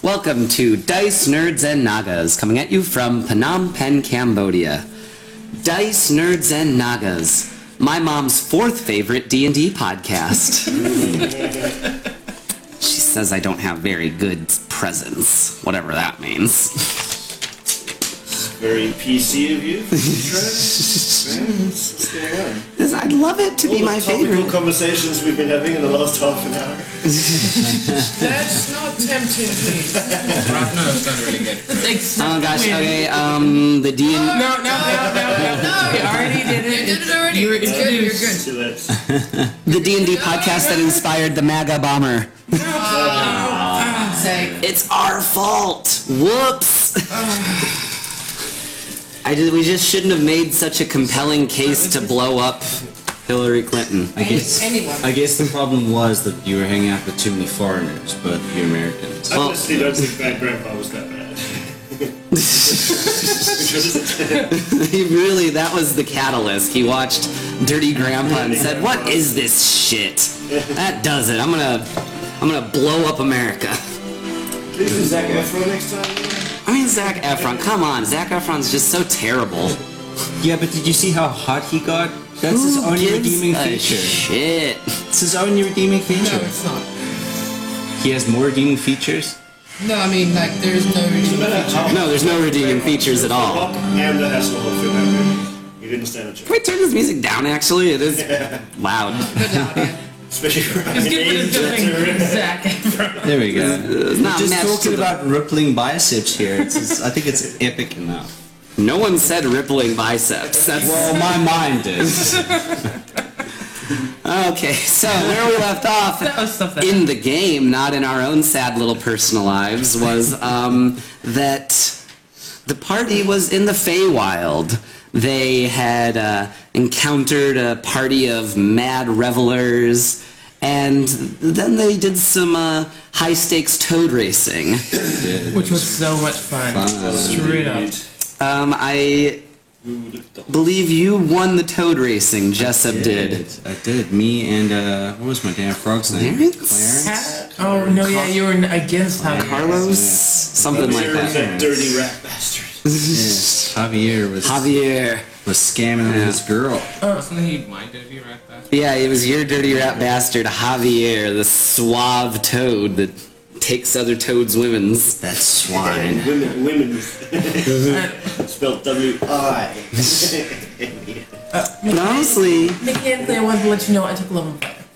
Welcome to Dice, Nerds, and Nagas, coming at you from Phnom Penh, Cambodia. Dice, Nerds, and Nagas, my mom's fourth favorite D&D podcast. She says I don't have very good presence, whatever that means. Very PC of you, what's going on? I'd love it to be my favorite. All the conversations we've been having in the last half an hour. That's not tempting, please. No, it's not really good. Oh gosh, okay, the D&D... No. You already did it. You did it already. It's good, you're good. Too late. The D&D podcast that inspired the MAGA bomber. It's our fault. Whoops. We just shouldn't have made such a compelling case to blow up Hillary Clinton. I guess the problem was that you were hanging out with too many foreigners, but you're Americans. I honestly don't think Bad Grandpa was that bad. That was the catalyst. He watched Dirty Grandpa and said, "What is this shit? That does it. I'm gonna blow up America." Please do Zac Efron next time. I mean, Zac Efron, come on. Zac Efron's just so terrible. Yeah, but did you see how hot he got? That's his only redeeming feature. Shit. It's his only redeeming feature. No, it's not. He has more redeeming features? No, I mean, like, there's no redeeming feature. No, there's no redeeming features at all. And the Hasselhoff for that movie. You didn't stand a chance. Can we turn this music down, actually? It is loud. Good loud, yeah. Especially for Just give it a good Zac Efron. There we go. It's not Just matched talking to the- about rippling biceps here. I think it's epic enough. No one said rippling biceps. Well, my mind is. Okay, so where we left off That was stuff that in the game, not in our own sad little personal lives, was that the party was in the Feywild. They had encountered a party of mad revelers, and then they did some high-stakes toad racing. which was so much fun. Straight up. I believe you won the toad racing, Jessup did. I did. Me and, what was my damn frog's name? Clarence? Oh, no, yeah, you were against Javier. Carlos? Something like that. That dirty rat bastard. Javier was scamming with his girl. Wasn't he my dirty rat bastard? Yeah, it was your dirty rat bastard, Javier, the suave toad that takes other toads' women's. That swine. Women. Spelled W-I. But honestly... Mechanically, I wanted to let you know I took a level 5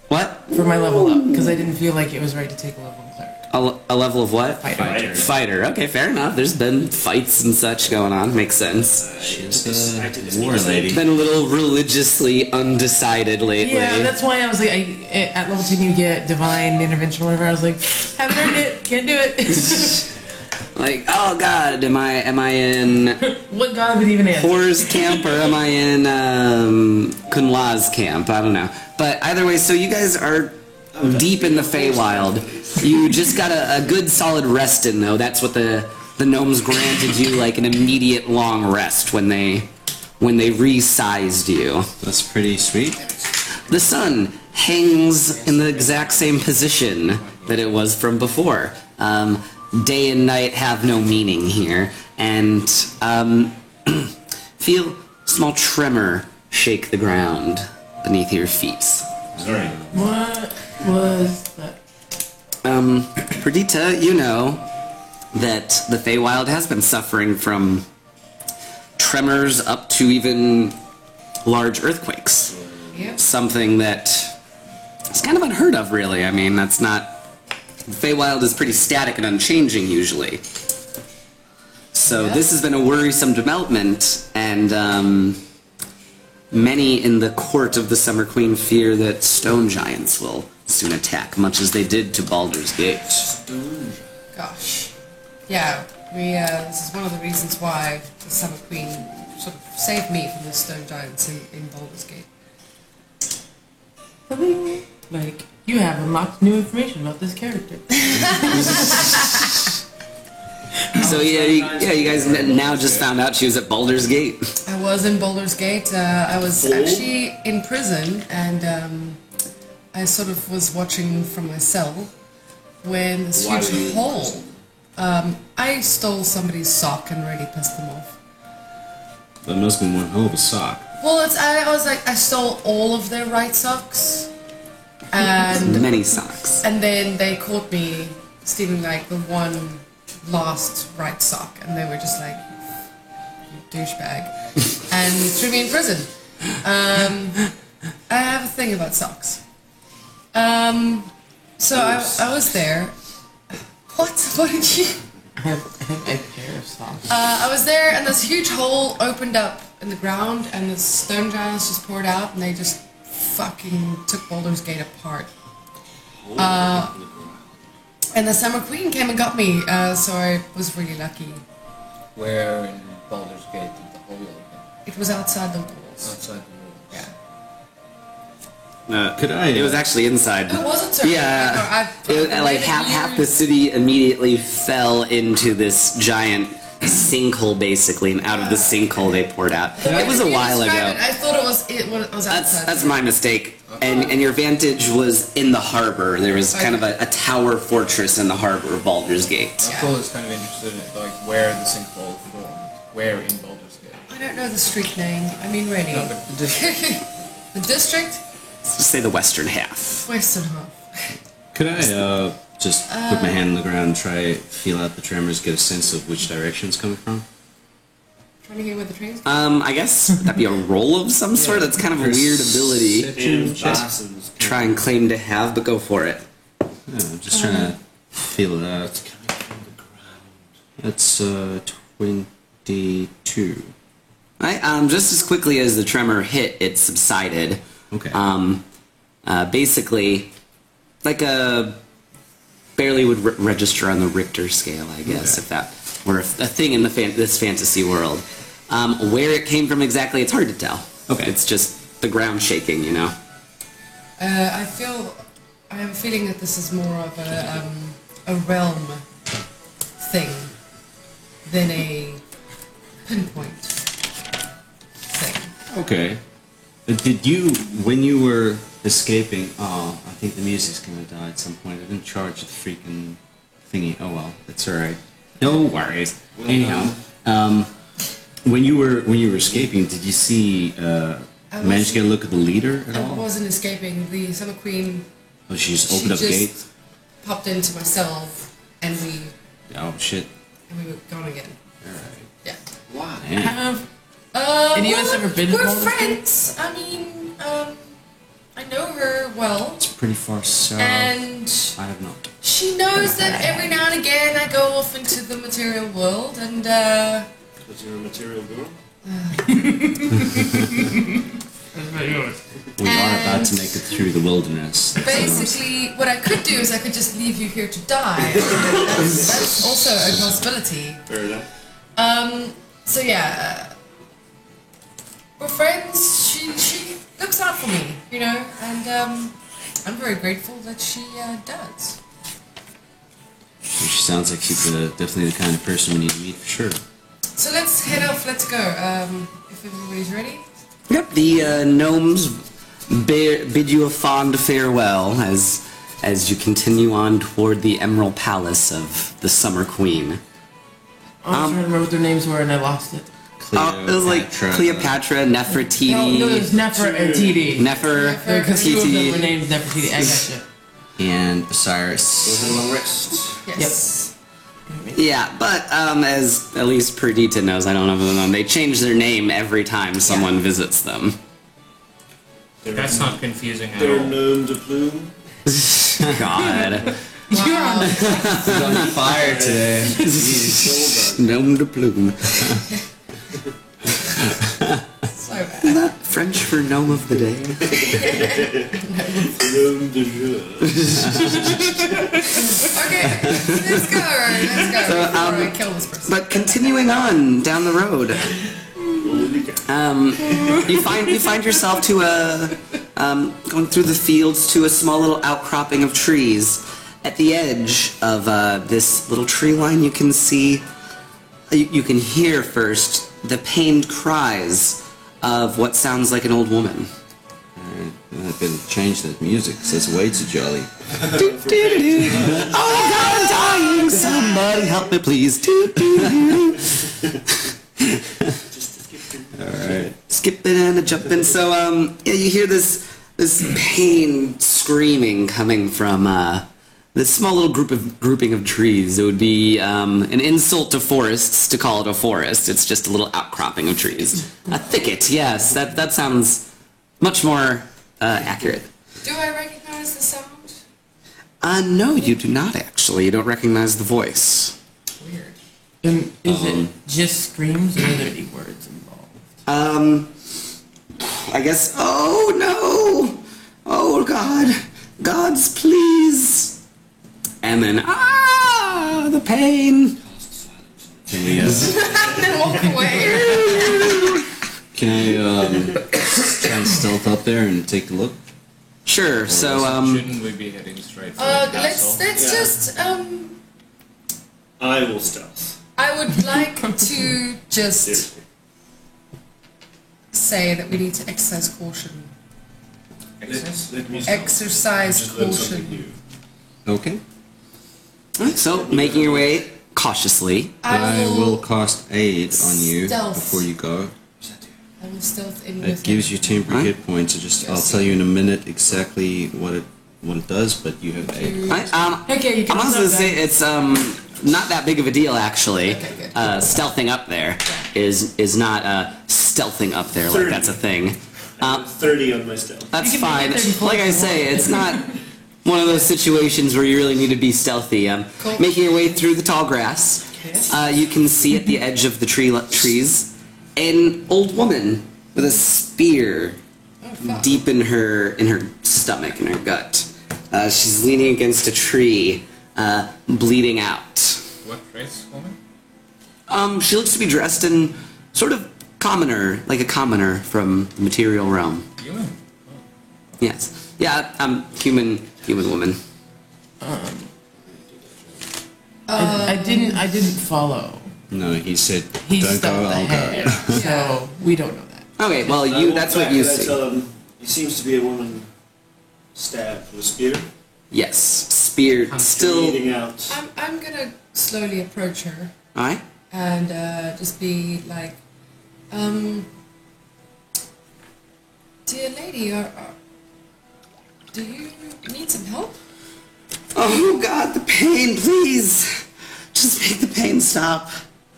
What? for my level up, because I didn't feel like it was right to take a level in cleric. A level of what? Fighter. Fighter. Okay, fair enough. There's been fights and such going on. Makes sense. She's a war lady. Been a little religiously undecided lately. Yeah, that's why I was like, at level 10 you get divine intervention or whatever. I was like, haven't earned it, can't do it. Like, oh god, am I in What god would even answer? Horror's camp or am I in Kunla's camp? I don't know. But either way, so you guys are deep in the Feywild. You just got a good solid rest in though. That's what the gnomes granted you, like an immediate long rest when they resized you. That's pretty sweet. The sun hangs in the exact same position that it was from before. Day and night have no meaning here, and feel a small tremor shake the ground beneath your feet. Sorry. What was that? Perdita, you know that the Feywild has been suffering from tremors up to even large earthquakes. Yep. Something that is kind of unheard of, really. I mean, that's not... The Feywild is pretty static and unchanging, usually. So this has been a worrisome development, and many in the court of the Summer Queen fear that stone giants will soon attack, much as they did to Baldur's Gate. Gosh. Yeah, this is one of the reasons why the Summer Queen sort of saved me from the stone giants in Baldur's Gate. Like, you have unlocked new information about this character. So you guys now just found out she was at Baldur's Gate. I was in Baldur's Gate. I was actually in prison, and I sort of was watching from my cell when this Why huge were you hole. I stole somebody's sock and really pissed them off. That must have been one hell of a sock. Well, I was like, I stole all of their right socks, and Many socks. then they caught me stealing like the one last right sock, and they were just like, you douchebag, and threw me in prison. I have a thing about socks. So I was there. What? What did you? I have a pair of socks. I was there, and this huge hole opened up in the ground, and the stone giants just poured out, and they just fucking took Baldur's Gate apart. And the Summer Queen came and got me, so I was really lucky. Where in Baldur's Gate did the hole open? It was outside the walls. Outside the wall. Yeah. Could I? It was actually inside. Oh, was it, sir? Yeah. I Like half the city immediately fell into this giant sinkhole, basically, and out of the sinkhole they poured out. It was a while ago. I thought it was outside. That's my mistake. And your vantage was in the harbor. There was kind of a tower fortress in the harbor of Baldur's Gate. I was kind of interested in like where the sinkhole formed. Where in Baldur's Gate? I don't know the street name. I mean, really. No, but the district. The district? Let's just say the western half. Western half. Could I just put my hand on the ground and try feel out the tremors, get a sense of which direction it's coming from? Trying to get where the train's I guess that'd be a roll of some sort. That's kind of a weird ability. And Dawson's Try and claim to have, but go for it. Yeah, I'm just trying to feel it out. coming from the ground. That's 22. Right, just as quickly as the tremor hit, it subsided. Okay. Basically, like a barely would register on the Richter scale, I guess, Okay. if that were a thing in this fantasy world. Where it came from exactly, it's hard to tell. Okay. It's just the ground shaking, you know. I have a feeling that this is more of a realm thing than a pinpoint thing. Okay. Did you, when you were escaping, oh, I think the music's gonna die at some point. I didn't charge the freaking thingy. Oh well, that's alright. No worries. Anyhow, when you were escaping, did you see, manage to get a look at the leader at I all? wasn't escaping. The Summer Queen Oh, she just opened up the gate? popped into my cell, and we Oh shit. were gone again. Alright. Yeah. Why? Damn. Have any of us ever been to We're Baldur's Gate? friends. I mean, I know her well, It's pretty far south. and I have not. she knows that every now and again I go off into the material world, and Because you're a material girl? We are about to make it through the wilderness. so- basically, what I could do is I could just leave you here to die. That's also a possibility. Fair enough. So yeah, we're friends. She looks out for me, you know, and I'm very grateful that she does. She sounds like she's definitely the kind of person we need to meet for sure. So let's head off. Let's go. If everybody's ready. Yep, the gnomes bid you a fond farewell as you continue on toward the Emerald Palace of the Summer Queen. I'm trying to remember what their names were and I lost it. It was like Cleopatra, Nefertiti, No, it was Nefer and TD. Nefer, Because two of them were Titi. named Nefertiti. I gotcha. And Osiris. With a long rest. Yes. Yeah, but as at least Perdita knows, I don't know, they change their name every time someone visits them. That's not confusing at They're all. known to plume. God. Wow. He's on fire today. Gnome de plume. So bad. French for gnome of the day. Gnome de jour. Okay, let's go. Before I kill this person. But continuing on down the road, you find yourself to going through the fields to a small little outcropping of trees. At the edge of this little tree line, you can see, you can hear first the pained cries of what sounds like an old woman. Alright, I better change that music, 'cause that's way too jolly. Oh God, I'm dying! Somebody help me, please. Alright. Skipping and a jumping. So, yeah, you hear this pain screaming coming from this small little grouping of trees. It would be an insult to forests to call it a forest. It's just a little outcropping of trees. A thicket, yes. That sounds much more accurate. Do I recognize the sound? No, you do not actually. You don't recognize the voice. Weird. And is it just screams or are there any words involved? I guess. Oh no! Oh God! Gods, please! And then the pain. Can we, Then walk away. can I try and stealth up there and take a look? Sure. So Shouldn't we be heading straight for the castle? Let's Yeah. just I will stealth. I would like to just Seriously. say that we need to exercise caution. Let me Exercise just learn something caution. new. Okay. so making your way cautiously. I will cast aid on you Stealth. before you go. I will stealth in It with gives him. you temporary hit points. I'll tell you in a minute exactly what it does, but you have aid. Okay, you can I'm also gonna stop say that. it's not that big of a deal actually. Okay, good. Stealthing up there is not stealthing up there like 30. that's a thing. 30 on my stealth. That's You can fine. make it 34 Like I if you say, want. it's not one of those situations where you really need to be stealthy. Cool. Making your way through the tall grass, you can see at the edge of the trees an old woman with a spear deep in her stomach, in her gut. She's leaning against a tree, bleeding out. What race woman? She looks to be dressed in sort of commoner, like a commoner from the material realm. Human. Yes. Yeah, human woman. I didn't follow. No, he said, He don't go, stepped I'll ahead, go. so we don't know that. Okay, well, I walk that's what back you and I see. tell him, it seems to be a woman stabbed with a spear, Yes, spear still. bleeding out. I'm gonna slowly approach her Alright. and just be like, dear lady, do you need some help? Oh God, the pain, please. Just make the pain stop.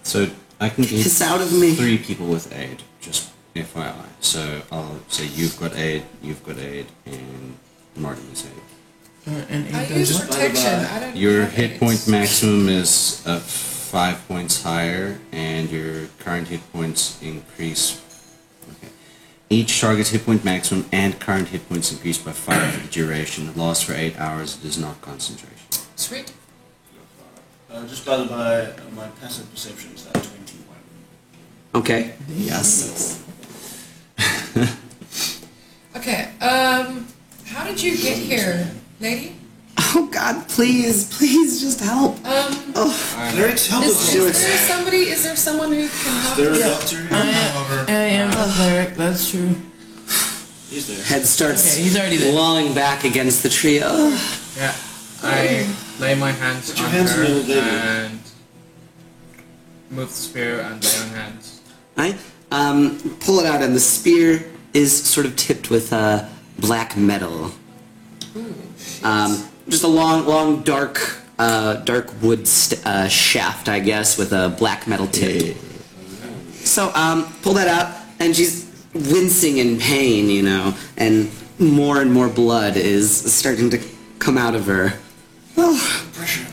So I can Get get this out of me. 3 people with aid, just FYI. So I'll say you've got aid, and Martin has aid. And I it use does what? protection. I don't. Your have hit aids. point maximum is 5 points higher, and your current hit points increase. Okay. Each target's hit point maximum and current hit points increase by 5 for the duration. It lasts for 8 hours. It is not concentration. Sweet. Just by my passive perception is that 21. Okay. Yes. Okay. How did you get here, lady? Oh God, please, just help. Clerics, help Is, us. is there somebody? Is there someone who can help? Is there a you? doctor here? I am a cleric, that's true. He's there. Head starts Okay, he's already there. lolling back against the tree. Oh. Yeah. I lay my hands Put your on hands on her the old lady. and move the spear and lay on hands. Right? Pull it out, and the spear is sort of tipped with black metal. Just a long, dark wood shaft, I guess, with a black metal tip. So, pull that out, and she's wincing in pain, and more blood is starting to come out of her. Oh, Pressure.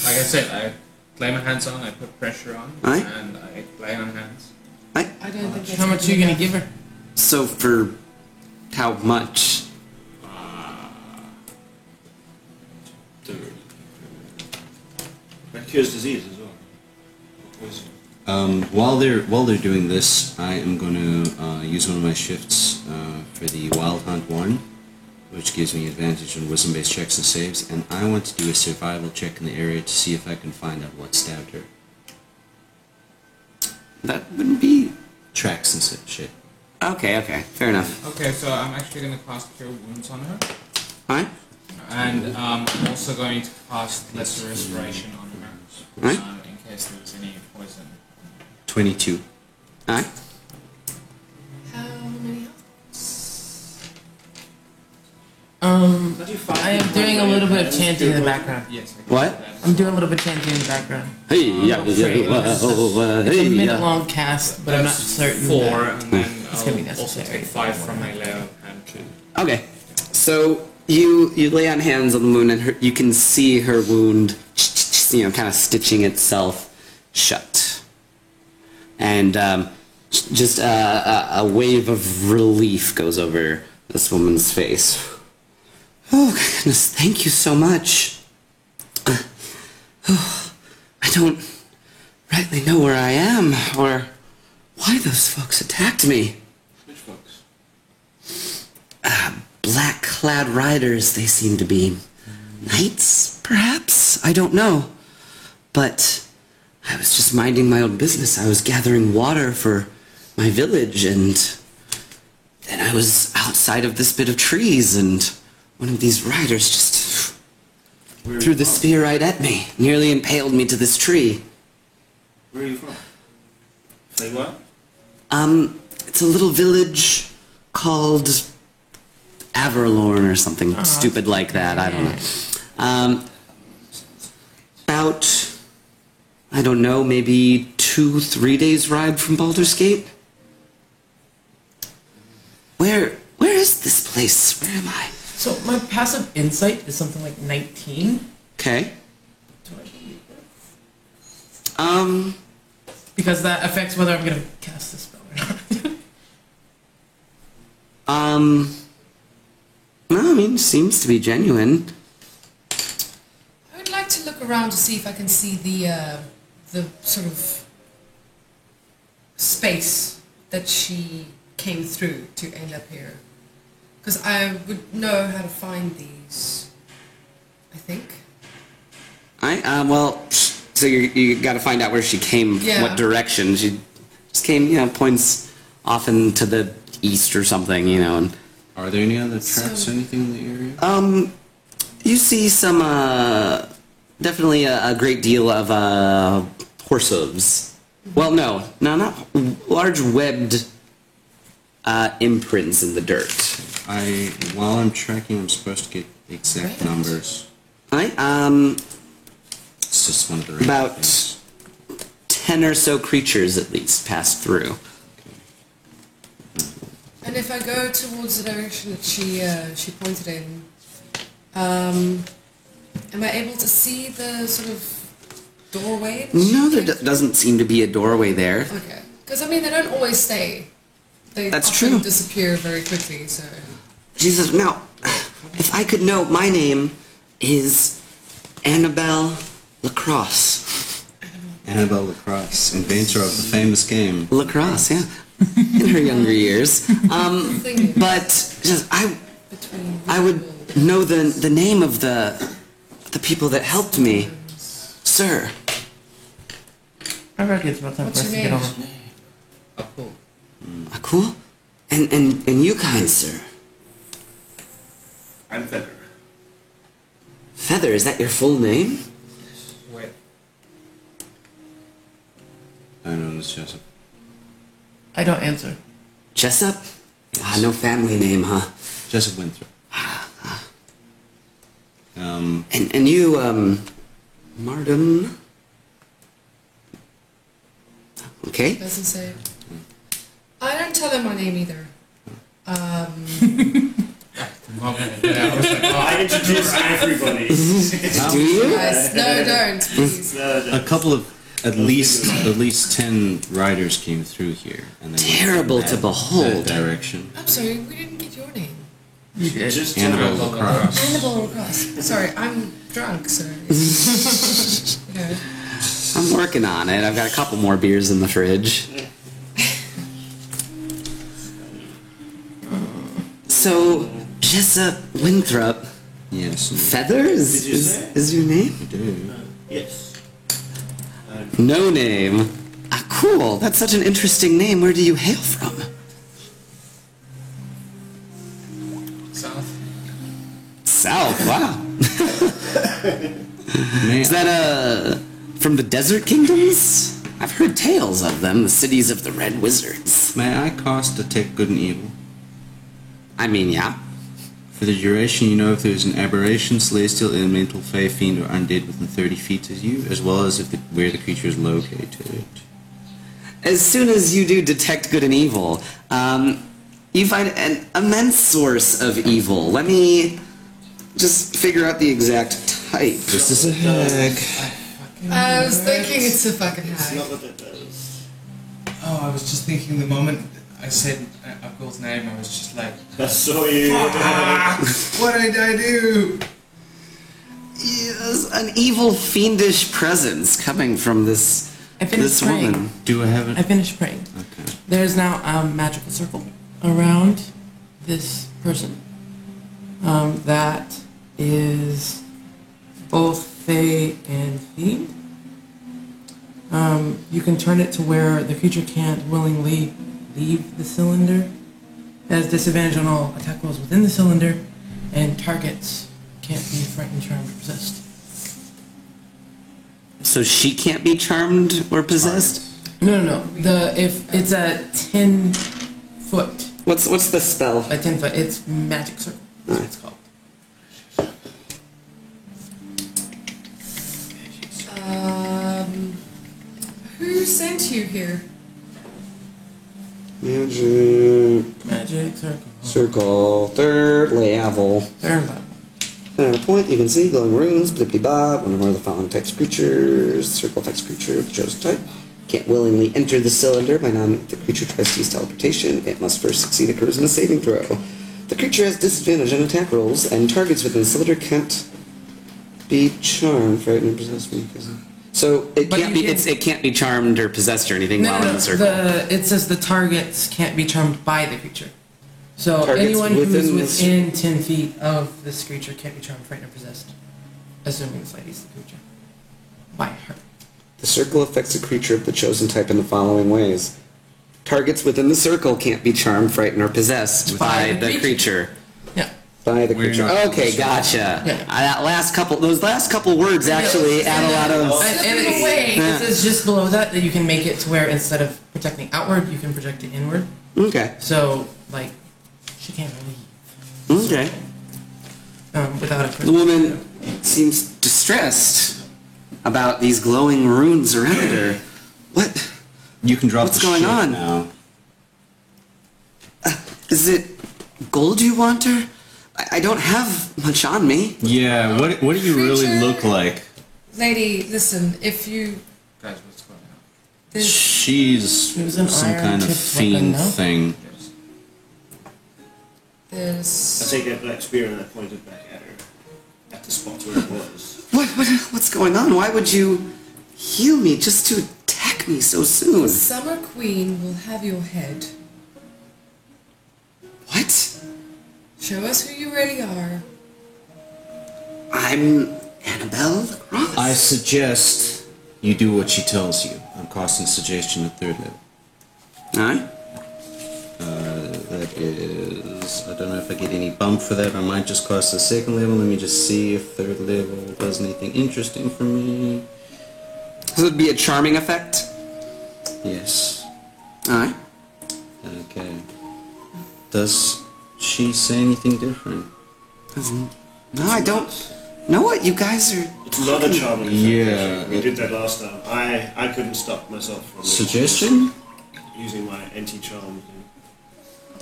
Like I said, I lay my hands on, I put pressure on, Aye. and I lay on hands. I don't think that's How much are you gonna give her? so for how much? 30. That cures disease as well. Poison. While they're doing this, I am going to use one of my shifts for the Wild Hunt 1, which gives me advantage on wisdom-based checks and saves, and I want to do a survival check in the area to see if I can find out what stabbed her. That wouldn't be. Tracks and shit. Okay, fair enough. Okay, so I'm actually going to cast Cure Wounds on her. Alright? And I'm also going to cast Lesser Restoration on her. Alright. In case there's any poison. 22. Alright. How many health? I am doing a little bit of chanting in the background. Yes. I can What? do that. I'm doing a little bit of chanting in the background. Hey, yeah, It's a hey, minute long cast, but I'm not That's certain. 4, that- and then It's gonna be I'll also necessary. take 5 from my leo and 2. Okay, so you lay on hands on the moon, and you can see her wound, kind of stitching itself shut, and just a wave of relief goes over this woman's face. Oh goodness, thank you so much. I don't rightly know where I am or why those folks attacked me. Which folks? Black-clad riders, they seem to be. Knights, perhaps? I don't know. But I was just minding my own business. I was gathering water for my village, and then I was outside of this bit of trees, and one of these riders just Where are threw you the from? spear right at me, nearly impaled me to this tree. Where are you from? Say what? It's a little village called Averlorn or something stupid like that. I don't know. About, I don't know, maybe 2-3 days ride from Baldur's Gate. Where is this place? Where am I? So my passive insight is something like 19. Okay. Do I believe that? Because that affects whether I'm gonna cast the spell or not. No, I mean, seems to be genuine. I would like to look around to see if I can see the sort of space that she came through to end up here. Because I would know how to find these, I think. Alright, well, so you got to find out where she came, Yeah. what direction. She just came, points often to the east or something, and... Are there any other tracks or anything in the area? You see some, definitely a great deal of, horse hooves. Well, no, not large webbed, imprints in the dirt. While I'm tracking, I'm supposed to get the exact Right. numbers. Alright, It's just one of the random about things. 10 or so creatures at least passed through. And if I go towards the direction that she pointed in, am I able to see the sort of doorway? that she No, there came through? doesn't seem to be a doorway there. Okay. Because, I mean, they don't always stay. They That's often true. disappear very quickly, so... She says, now, if I could know, my name is Annabelle Lacrosse. Annabelle Lacrosse, inventor of the famous game. Lacrosse, yeah. In her younger years. Thing But she says, between I would know the name of the people that helped me. Sir. I reckon it's about time for What's us to your get name? on. Cool. Cool? And you kind sir. I'm Feather. Feather, is that your full name? Wait. I know it's Jessup. I don't answer. Jessup? Ah, no family name, huh? Jessup Winthrop. And you, Martin? Okay. Doesn't say. I don't tell them my name either. Yeah, I was like, oh, I introduce everybody. Do you? Guys, no, don't, please. A couple of at least 10 riders came through here, and they went Terrible that- to behold. that direction. I'm sorry, we didn't get your name. You did. Just Annabelle Lacrosse. Hannibal Cross. Sorry, I'm drunk, so... you know. I'm working on it. I've got a couple more beers in the fridge. So, Jessup Winthrop, Yes, Feather is, Did you say? is your name? we do. Yes. No name. Ah, cool. That's such an interesting name. Where do you hail from? Is that from the Desert Kingdoms? I've heard tales of them, the cities of the Red Wizards. May I cast Detect Good and Evil? I mean, yeah. For the duration, you know if there is an aberration, celestial, elemental, fey, fiend, or undead within 30 feet of you, as well as if where the creature is located. As soon as you do detect good and evil, you find an immense source of evil. Let me just figure out the exact type. This is a hag. I was thinking it's a fucking It's not hag. what that does. Oh, I was just thinking the moment I said Abdul's name, I was just like, I saw you. what did I do? Yes, an evil, fiendish presence coming from this I finished praying. woman. Do I have it? I finished praying. Okay. There's now a magical circle around this person that is both fey and fiend. You can turn it to where the creature can't willingly leave the cylinder. It has disadvantage on all attack rolls within the cylinder, and targets can't be frightened, charmed, or possessed. So she can't be charmed or possessed? No. If it's a 10-foot. What's the spell? A 10-foot. It's magic circle. That's what it's called. Who sent you here? Magic Magic circle. circle, third level. Third level. At a point, you can see glowing runes, blippity bob, one or more of the following types of creatures. Circle affects creature of the chosen type. Can't willingly enter the cylinder by now. If the creature tries to use teleportation, it must first succeed a charisma saving throw. The creature has disadvantage on attack rolls, and targets within the cylinder can't be charmed, frightened, or possessed. So it But can't you be. can- It can't be charmed or possessed or anything No, while no, in no. the circle. It says the targets can't be charmed by the creature. So Targets anyone who's within the within 10 feet of this creature can't be charmed, frightened, or possessed. Assuming it's like the creature. By her. The circle affects a creature of the chosen type in the following ways. Targets within the circle can't be charmed, frightened, or possessed by the creature. Yeah. By the We're creature. not- Okay, gotcha. Yeah. Those last couple words actually add a lot of. And it says just below that you can make it to where instead of projecting outward, you can project it inward. Okay. So, like, she can't really Okay. without a The woman seems distressed about these glowing runes around her. What You can drop What's the going shit on? now. is it? Gold you want her? I don't have much on me. Yeah, what do you really Creature- look like? Lady, listen, if you... Guys, what's going on? There's, She's It was an some kind of iron-tipped weapon, fiend no? thing. Yes. I there's... take that black spear and I point it back at her. At the spot where it was. What's going on? Why would you heal me just to attack me so soon? The Summer Queen will have your head. What? Show us who you really are. I'm Annabelle Cross. I suggest you do what she tells you. I'm casting suggestion at third level. Alright. That is... I don't know if I get any bump for that. I might just cast the second level. Let me just see if third level does anything interesting for me. So it'd be a charming effect? Yes. Alright. Okay. Does she say anything different? No, I don't know what you guys are. It's not a charming effect. Yeah. We did that last time. I couldn't stop myself from Suggestion? using my anti-charm thing.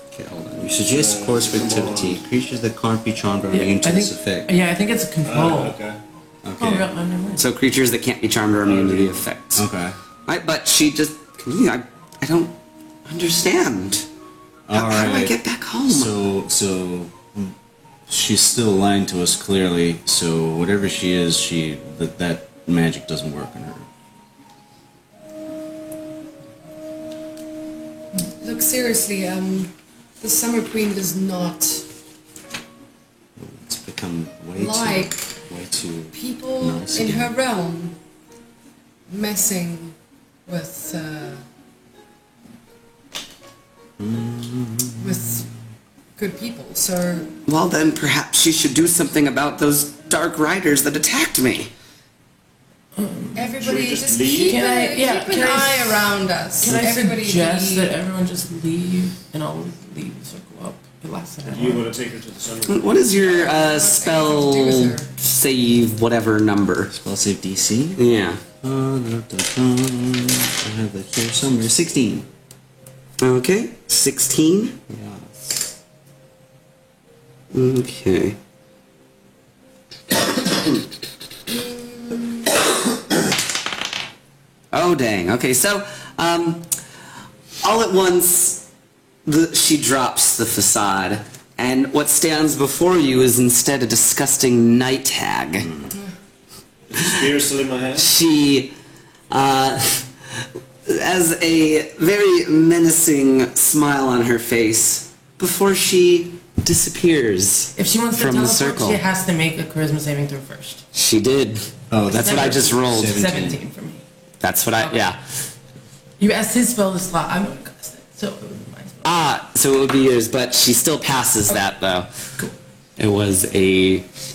Okay, hold on. You suggest course of activity. Creatures that can't be charmed are immune to this effect. Yeah, I think it's a control. Okay. Oh, Okay. real, never mind. So creatures that can't be charmed are immune to the effect. Okay. But she just. I don't understand. How do I Alright. get back home? So she's still lying to us clearly. So whatever she is, that magic doesn't work on her. Look, seriously, the Summer Queen does not It's become way like too. people Nice in again. her realm messing with good people. So Well, then perhaps she should do something about those dark riders that attacked me. Everybody Should we just just leave? keep, Can I- yeah, keep an can I eye around us. Can I Everybody suggest leave. that everyone just leave and I'll leave the circle up? It lasts an You hour. want to take her to the sunroom? What is your spell Anything to do with her. save whatever number? Spell save DC. Yeah. I have that here somewhere. 16. Okay. 16. Yes. Okay. Oh dang. Okay, so all at once she drops the facade, and what stands before you is instead a disgusting night hag. Spear still in my hand? She has a very menacing smile on her face before she disappears If she wants to from the teleport, circle. she has to make a charisma saving throw first. She did. Oh, That's what I just rolled. 17. 17 for me. That's what I, yeah. You asked his spell to slot. I'm going to cast it. So it was my spell. Ah, so it would be yours, but she still passes that though. It was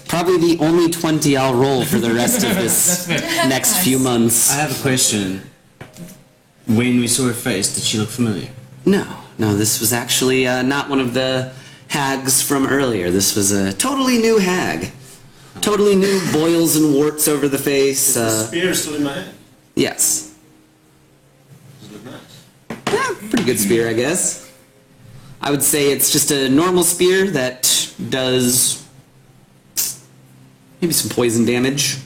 probably the only 20 I'll roll for the rest of That's this fair. next few months. I have a question. When we saw her face, did she look familiar? No, this was actually not one of the hags from earlier. This was a totally new hag. Totally new boils and warts over the face. The spear still in my hand. Yes. Does it look nice? Yeah, pretty good spear, I guess. I would say it's just a normal spear that does maybe some poison damage.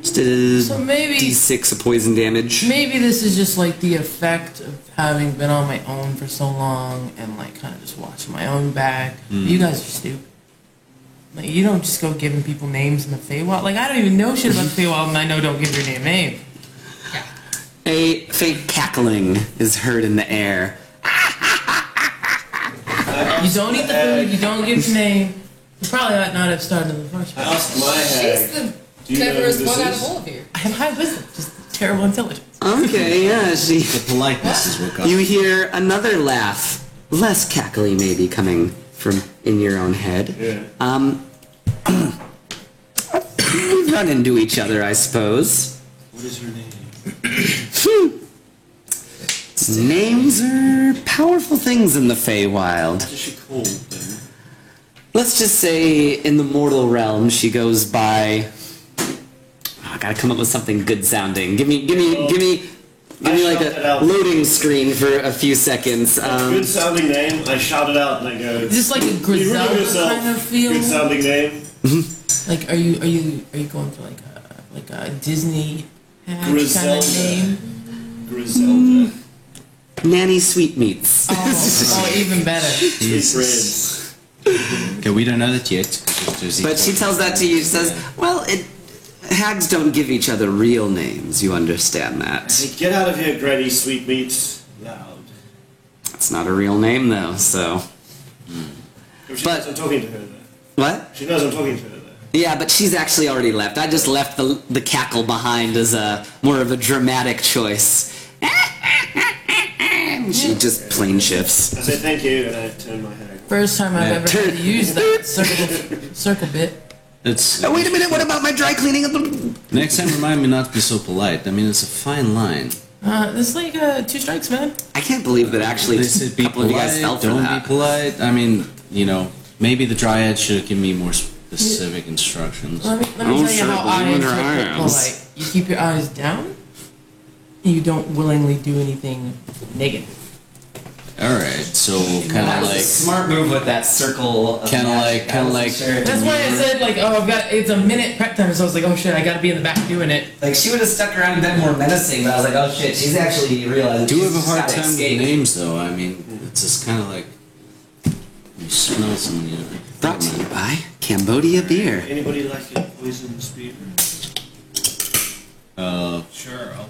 Just a So maybe- D6 of poison damage. Maybe this is just like the effect of having been on my own for so long and like kind of just watching my own back. You guys are stupid. Like you don't just go giving people names in the Feywild. Like I don't even know shit about the Feywild, and I know don't give your damn name. A faint cackling is heard in the air. You don't eat the food. You don't give your name. You probably ought not have started in the first I place. asked my She's hag. the Do you know who cleverest this one out is? of all of you. I have high wisdom, just terrible intelligence. Okay, yeah, The politeness is what got You hear another laugh, less cackly maybe, coming from in your own head. Yeah. We run into each other, I suppose. What is her name? Names are powerful things in the Feywild. What is she called then? Let's just say in the mortal realm she goes by. I gotta come up with something good sounding. Give me like shout it a out. loading screen for a few seconds. Good sounding name. I shout it out and I go. Is this like a "Be rude of Griselda yourself." kind of feel? Good sounding name. Like, are you going for like a Disney kind of Griselda. name? Griselda. Nanny Sweetmeats. Oh, even better. Sweet breads. Okay, we don't know that yet. 'cause there's But she tells that to you. She says, "Well, hags don't give each other real names. You understand that? Hey, get out of here, Granny Sweetmeats. Loud. It's not a real name, though. So She But- knows I'm talking to her there. what? She knows I'm talking to her there. Yeah, but she's actually already left. I just left the cackle behind as a more of a dramatic choice. She just plain shifts. I say thank you and I turn my head. First time I've Yeah. ever had to use that circle bit. It's, Oh, wait a minute. What about my dry cleaning? next time, remind me not to be so polite. I mean, it's a fine line. This is like 2 strikes, man. I can't believe that actually They a said be couple of you guys fell polite, for don't that. be polite. I mean, you know, maybe the Dryad should have given me more specific instructions. Let me Oh, tell you sure, how I blame her interpret eyes. polite. You keep your eyes down. And you don't willingly do anything negative. All right, so kind That of was a like, smart move with that circle. Kinda like- That's why I said like, oh, it's a minute prep time. So I was like, oh shit, I gotta be in the back doing it. Like she would have stuck around a bit more menacing, but I was like, oh shit, she's actually realizing. do she's have a hard gotta time with escape. names though. I mean, it's just kind of like you smell something. You know. Brought to you by Cambodia Beer. Anybody like a poison spear? Sure, I'll.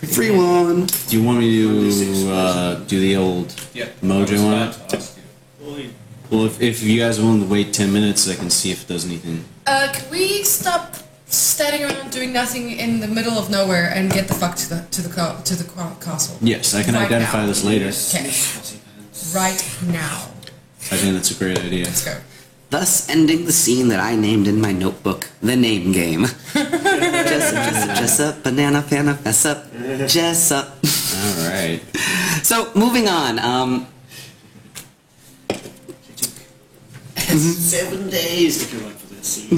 Free one. Do you want me to do the old Yeah. mojo on it? To ask you. Boy, Well, if you guys are willing to wait 10 minutes, I can see if it does anything. Can we stop standing around doing nothing in the middle of nowhere and get the fuck to the castle? Yes, I can Right identify now. this later. Okay. Fussy pants. Right now. I think that's a great idea. Let's go. thus ending the scene that I named in my notebook, The Name Game. Jessup, banana, fana, Jessup, Jessup. All right. So, moving on. 7 days if you like for this scene.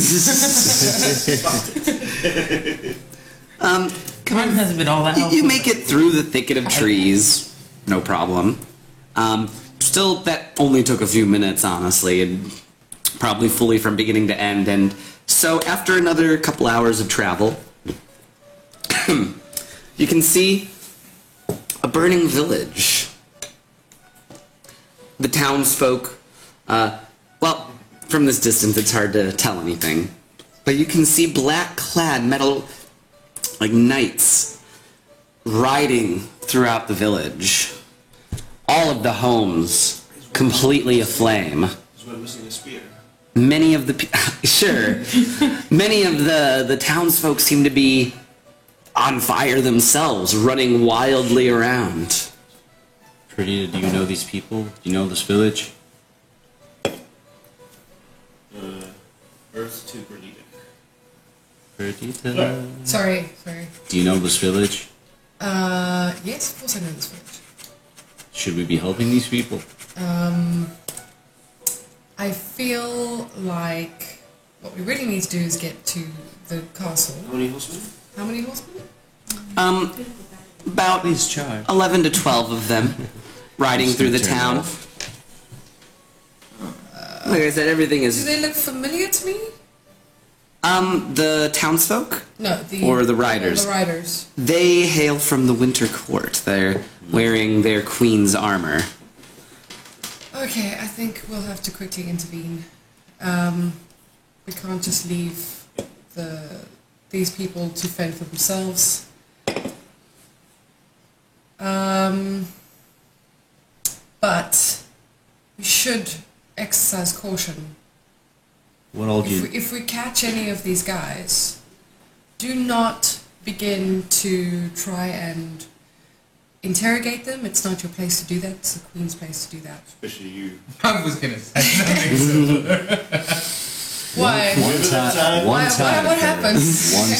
Come on, hasn't been all that helpful. You make it through the thicket of trees, no problem. Still, that only took a few minutes, honestly, and probably fully from beginning to end. And so, after another couple hours of travel, you can see a burning village. The townsfolk, well, from this distance, it's hard to tell anything, but you can see black-clad metal, like knights, riding throughout the village. All of the homes completely aflame. Is one missing a spear? Many of the sure, many of the townsfolk seem to be on fire themselves, running wildly around. Perdita, do you know these people? Do you know this village? Earth to Perdita. Perdita? Sorry. Do you know this village? Yes, of course I know this village. Should we be helping these people? I feel like what we really need to do is get to the castle. How many horsemen? How many horsemen? About Please charge. 11 to 12 of them riding through the town. Like I said, everything Do is they look familiar to me? the townsfolk. No, Or the riders. The riders. They hail from the Winter Court. They're wearing their queen's armor. Okay, I think we'll have to quickly intervene. We can't just leave these people to fend for themselves. But we should exercise caution. What all do you... If we catch any of these guys, do not begin to try and interrogate them. It's not your place to do that. It's the Queen's place to do that. Especially you. I was gonna say nothing similar. Why? One time. One time. What happened? One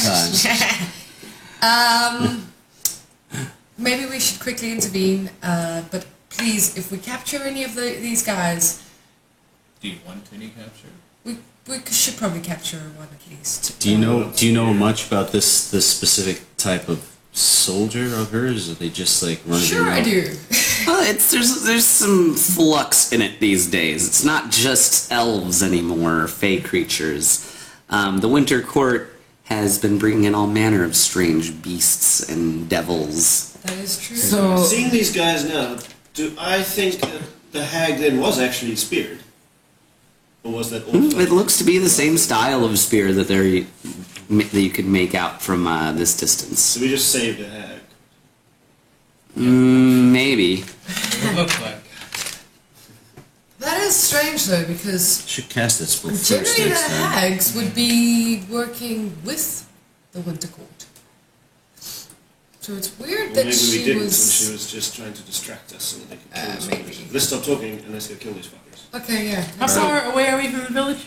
time. Maybe we should quickly intervene, but please, if we capture any of these guys, Do you want any capture? we should probably capture one at least. Do you know much about this specific type of soldier of hers? Are they just like running Sure, around? I do. There's some flux in it these days. It's not just elves anymore, or fey creatures. The Winter Court has been bringing in all manner of strange beasts and devils. That is true. So, Seeing these guys now, do I think that the hag then was actually speared? Or was that all? It looks to be the same style of spear that you could make out from this distance. So we just saved the hag. Maybe. It would look like. That is strange though, because Should cast that spell first generally the next time. hags would be working with the Winter Court. So it's weird Or that maybe we she didn't, was... and she was just trying to distract us so that they could kill us. maybe. Let's stop talking and let's go kill these fuckers. Okay, yeah. how far away are we from the village?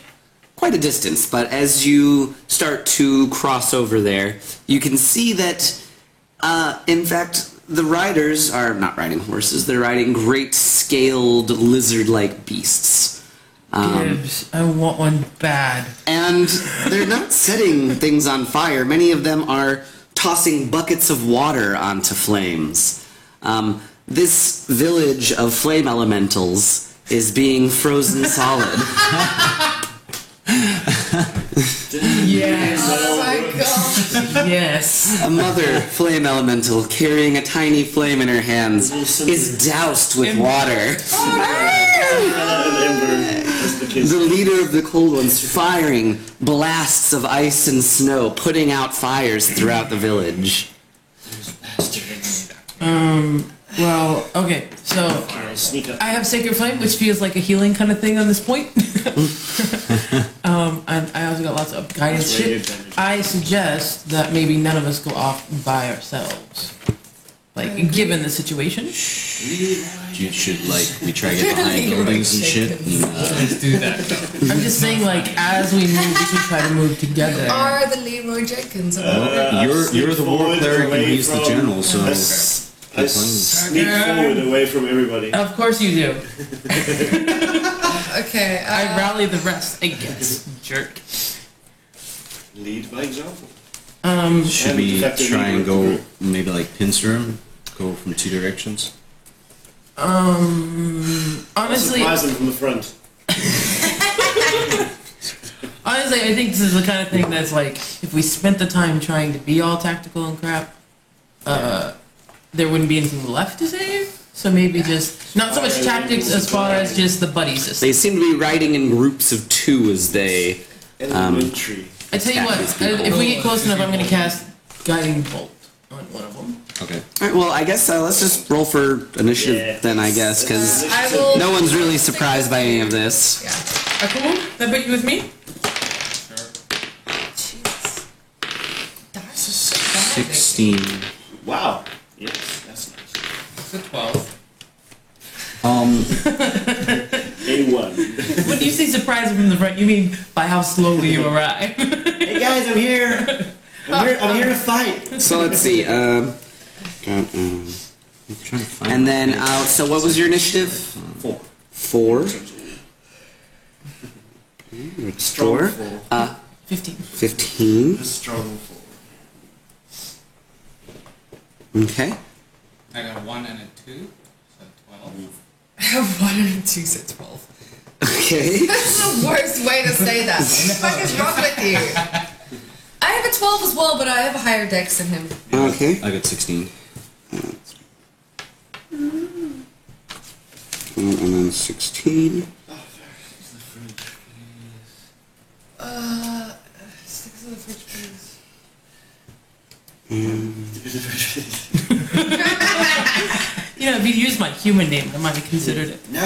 Quite a distance, but as you start to cross over there, you can see that, in fact, the riders are not riding horses, they're riding great scaled lizard-like beasts. Gibbs, I want one bad. And they're not setting things on fire. Many of them are tossing buckets of water onto flames. This village of flame elementals is being frozen solid. Yes, Oh my god. yes. A mother flame elemental carrying a tiny flame in her hands is doused with water. The leader of the cold ones firing blasts of ice and snow, putting out fires throughout the village. Well, okay, so Sneak up. I have Sacred Flame, which feels like a healing kind of thing on this point. And I also got lots of guidance That's really shit. good damage. I suggest that maybe none of us go off by ourselves. Like, given the situation. You should like we try to get behind buildings and shit. And, Let's do that. Though. I'm just saying, like, as we move, we should try to move together. Are the Leroy Jenkins? you're the war forward cleric and away he's the from- general, so I sneak forward away from everybody. Of course you do. Okay. I rally the rest, I guess. Jerk. Lead by example. should And we effectively try and work the go group. maybe like pincer him? Go from 2 directions. Honestly, Surprise them from the front. honestly, I think this is the kind of thing that's like, if we spent the time trying to be all tactical and crap, there wouldn't be anything left to save. So maybe just not so much tactics as far as just the buddy system. They seem to be riding in groups of 2 as they. Elementary. I tell you what, if we get close enough, I'm going to cast Guiding Bolt on one of them. Okay. All right, well, I guess let's just roll for initiative Yeah. then, I guess, because I will. no one's really surprised by any of this. Yeah. Cool? That put you with me? Jeez. Dice is so bad. 16. Wow. Yes, that's nice. It's a 12. A1. When you say surprise from the front, you mean by how slowly you arrive. Hey guys, I'm here. I'm here to fight. So let's see. I'm trying to find And then, so what was your initiative? 4. 4. Strong 4. 4. 15. 15. A strong 4. Okay. I got a 1 and a 2, so 12. I have 1 and 2, so 12. Okay. That's the worst way to say that. What the fuck is wrong with you? I have a 12 as well, but I have a higher dex than him. Okay. I got 16. And then 16. Stick to the fridge, please. You know, if you used my human name, I might have considered it. No.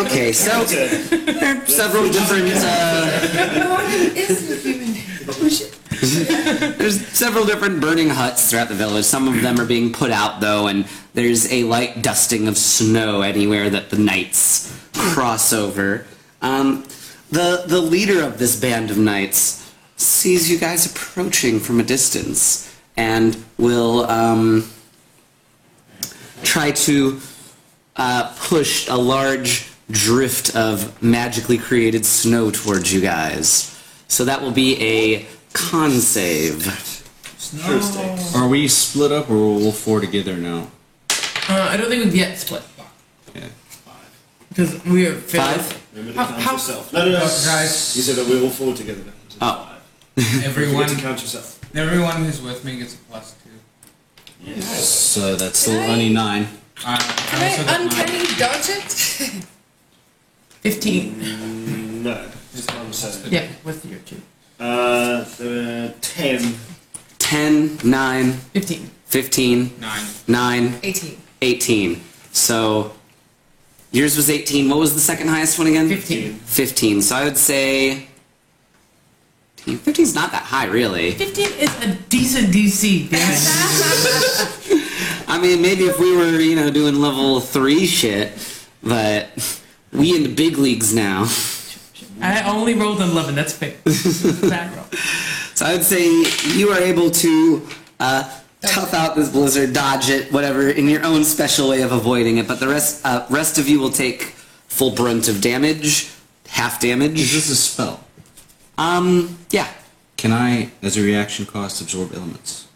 Okay, so there are several different, No, it isn't a human name. there's several different burning huts throughout the village. Some of them are being put out though, and there's a light dusting of snow anywhere that the knights cross over. The leader of this band of knights sees you guys approaching from a distance and will try to push a large drift of magically created snow towards you guys. So that will be a con save. Thursday. Are we split up or are we all 4 together now? I don't think we've yet split. Yeah. Because we are 5? Remember to How- count how- yourself. No. Guys, You said that we're all 4 together. So Oh. 5. everyone, Forget to count yourself. everyone who's with me gets a +2. So that's still Can I- only 9. Can I also got uncanny dodge it? 15. No. Just I'm sorry. Yeah, with your 2. 10. 10, 9, 15. 15, 9. 9, 18. 18. So yours was 18. What was the second highest one again? 15. 15. So I would say 15 is not that high, really. 15 is a decent DC, damn it. I mean, maybe if we were, doing level 3 shit, but we in the big leagues now. I only rolled an 11, that's fair. Bad roll. So I would say you are able to tough out this blizzard, dodge it, whatever, in your own special way of avoiding it. But the rest of you will take full brunt of damage, half damage. Is this a spell? Yeah, Can I, as a reaction cost, absorb elements?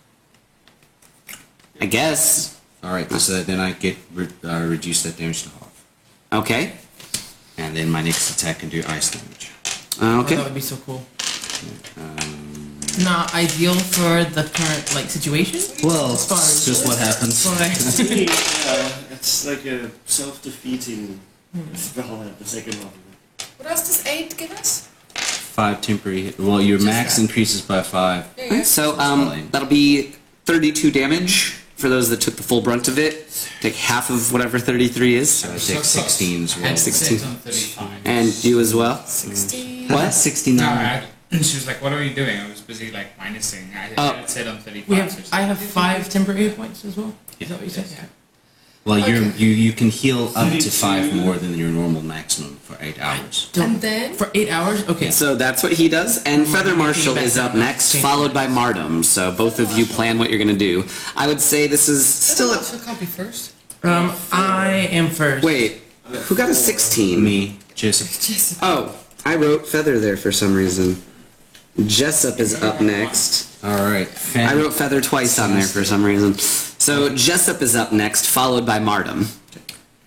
I guess. Alright, so then I get reduce that damage to half. Okay. And then my next attack can do ice damage. Oh, Okay. that would be so cool. Not ideal for the current situation. Well, As far as- it's just what happens. But It's like a self-defeating spell at the second one. What else does 8 give us? 5 temporary hit. Well, your max that. increases by 5. There you go. So that'll be 32 damage for those that took the full brunt of it. Take half of whatever 33 is. So I take 16 as well. And 16. 6 on 35. And you as well. 16. What? 69. She was like, "What are you doing?" I was busy like minusing. I Oh. had said on 35. we so have. she's I like, have 5 temporary hit points as well. Is that what you said? Yeah. Well, Okay. you can heal up to 5 32. more than your normal maximum for 8 hours. And then For 8 hours? Okay. So that's what he does, and Feather Marshal back is up down. next, followed by Mardum. So both of you plan what you're gonna do. I would say this is still a... so can't be first. I am first. Wait, who got a 16? Me, Jessup. Yes. Oh, I wrote Feather there for some reason. Jessup is up next. Alright, I wrote Feather twice on there for some reason. So Jessup is up next, followed by Mardum.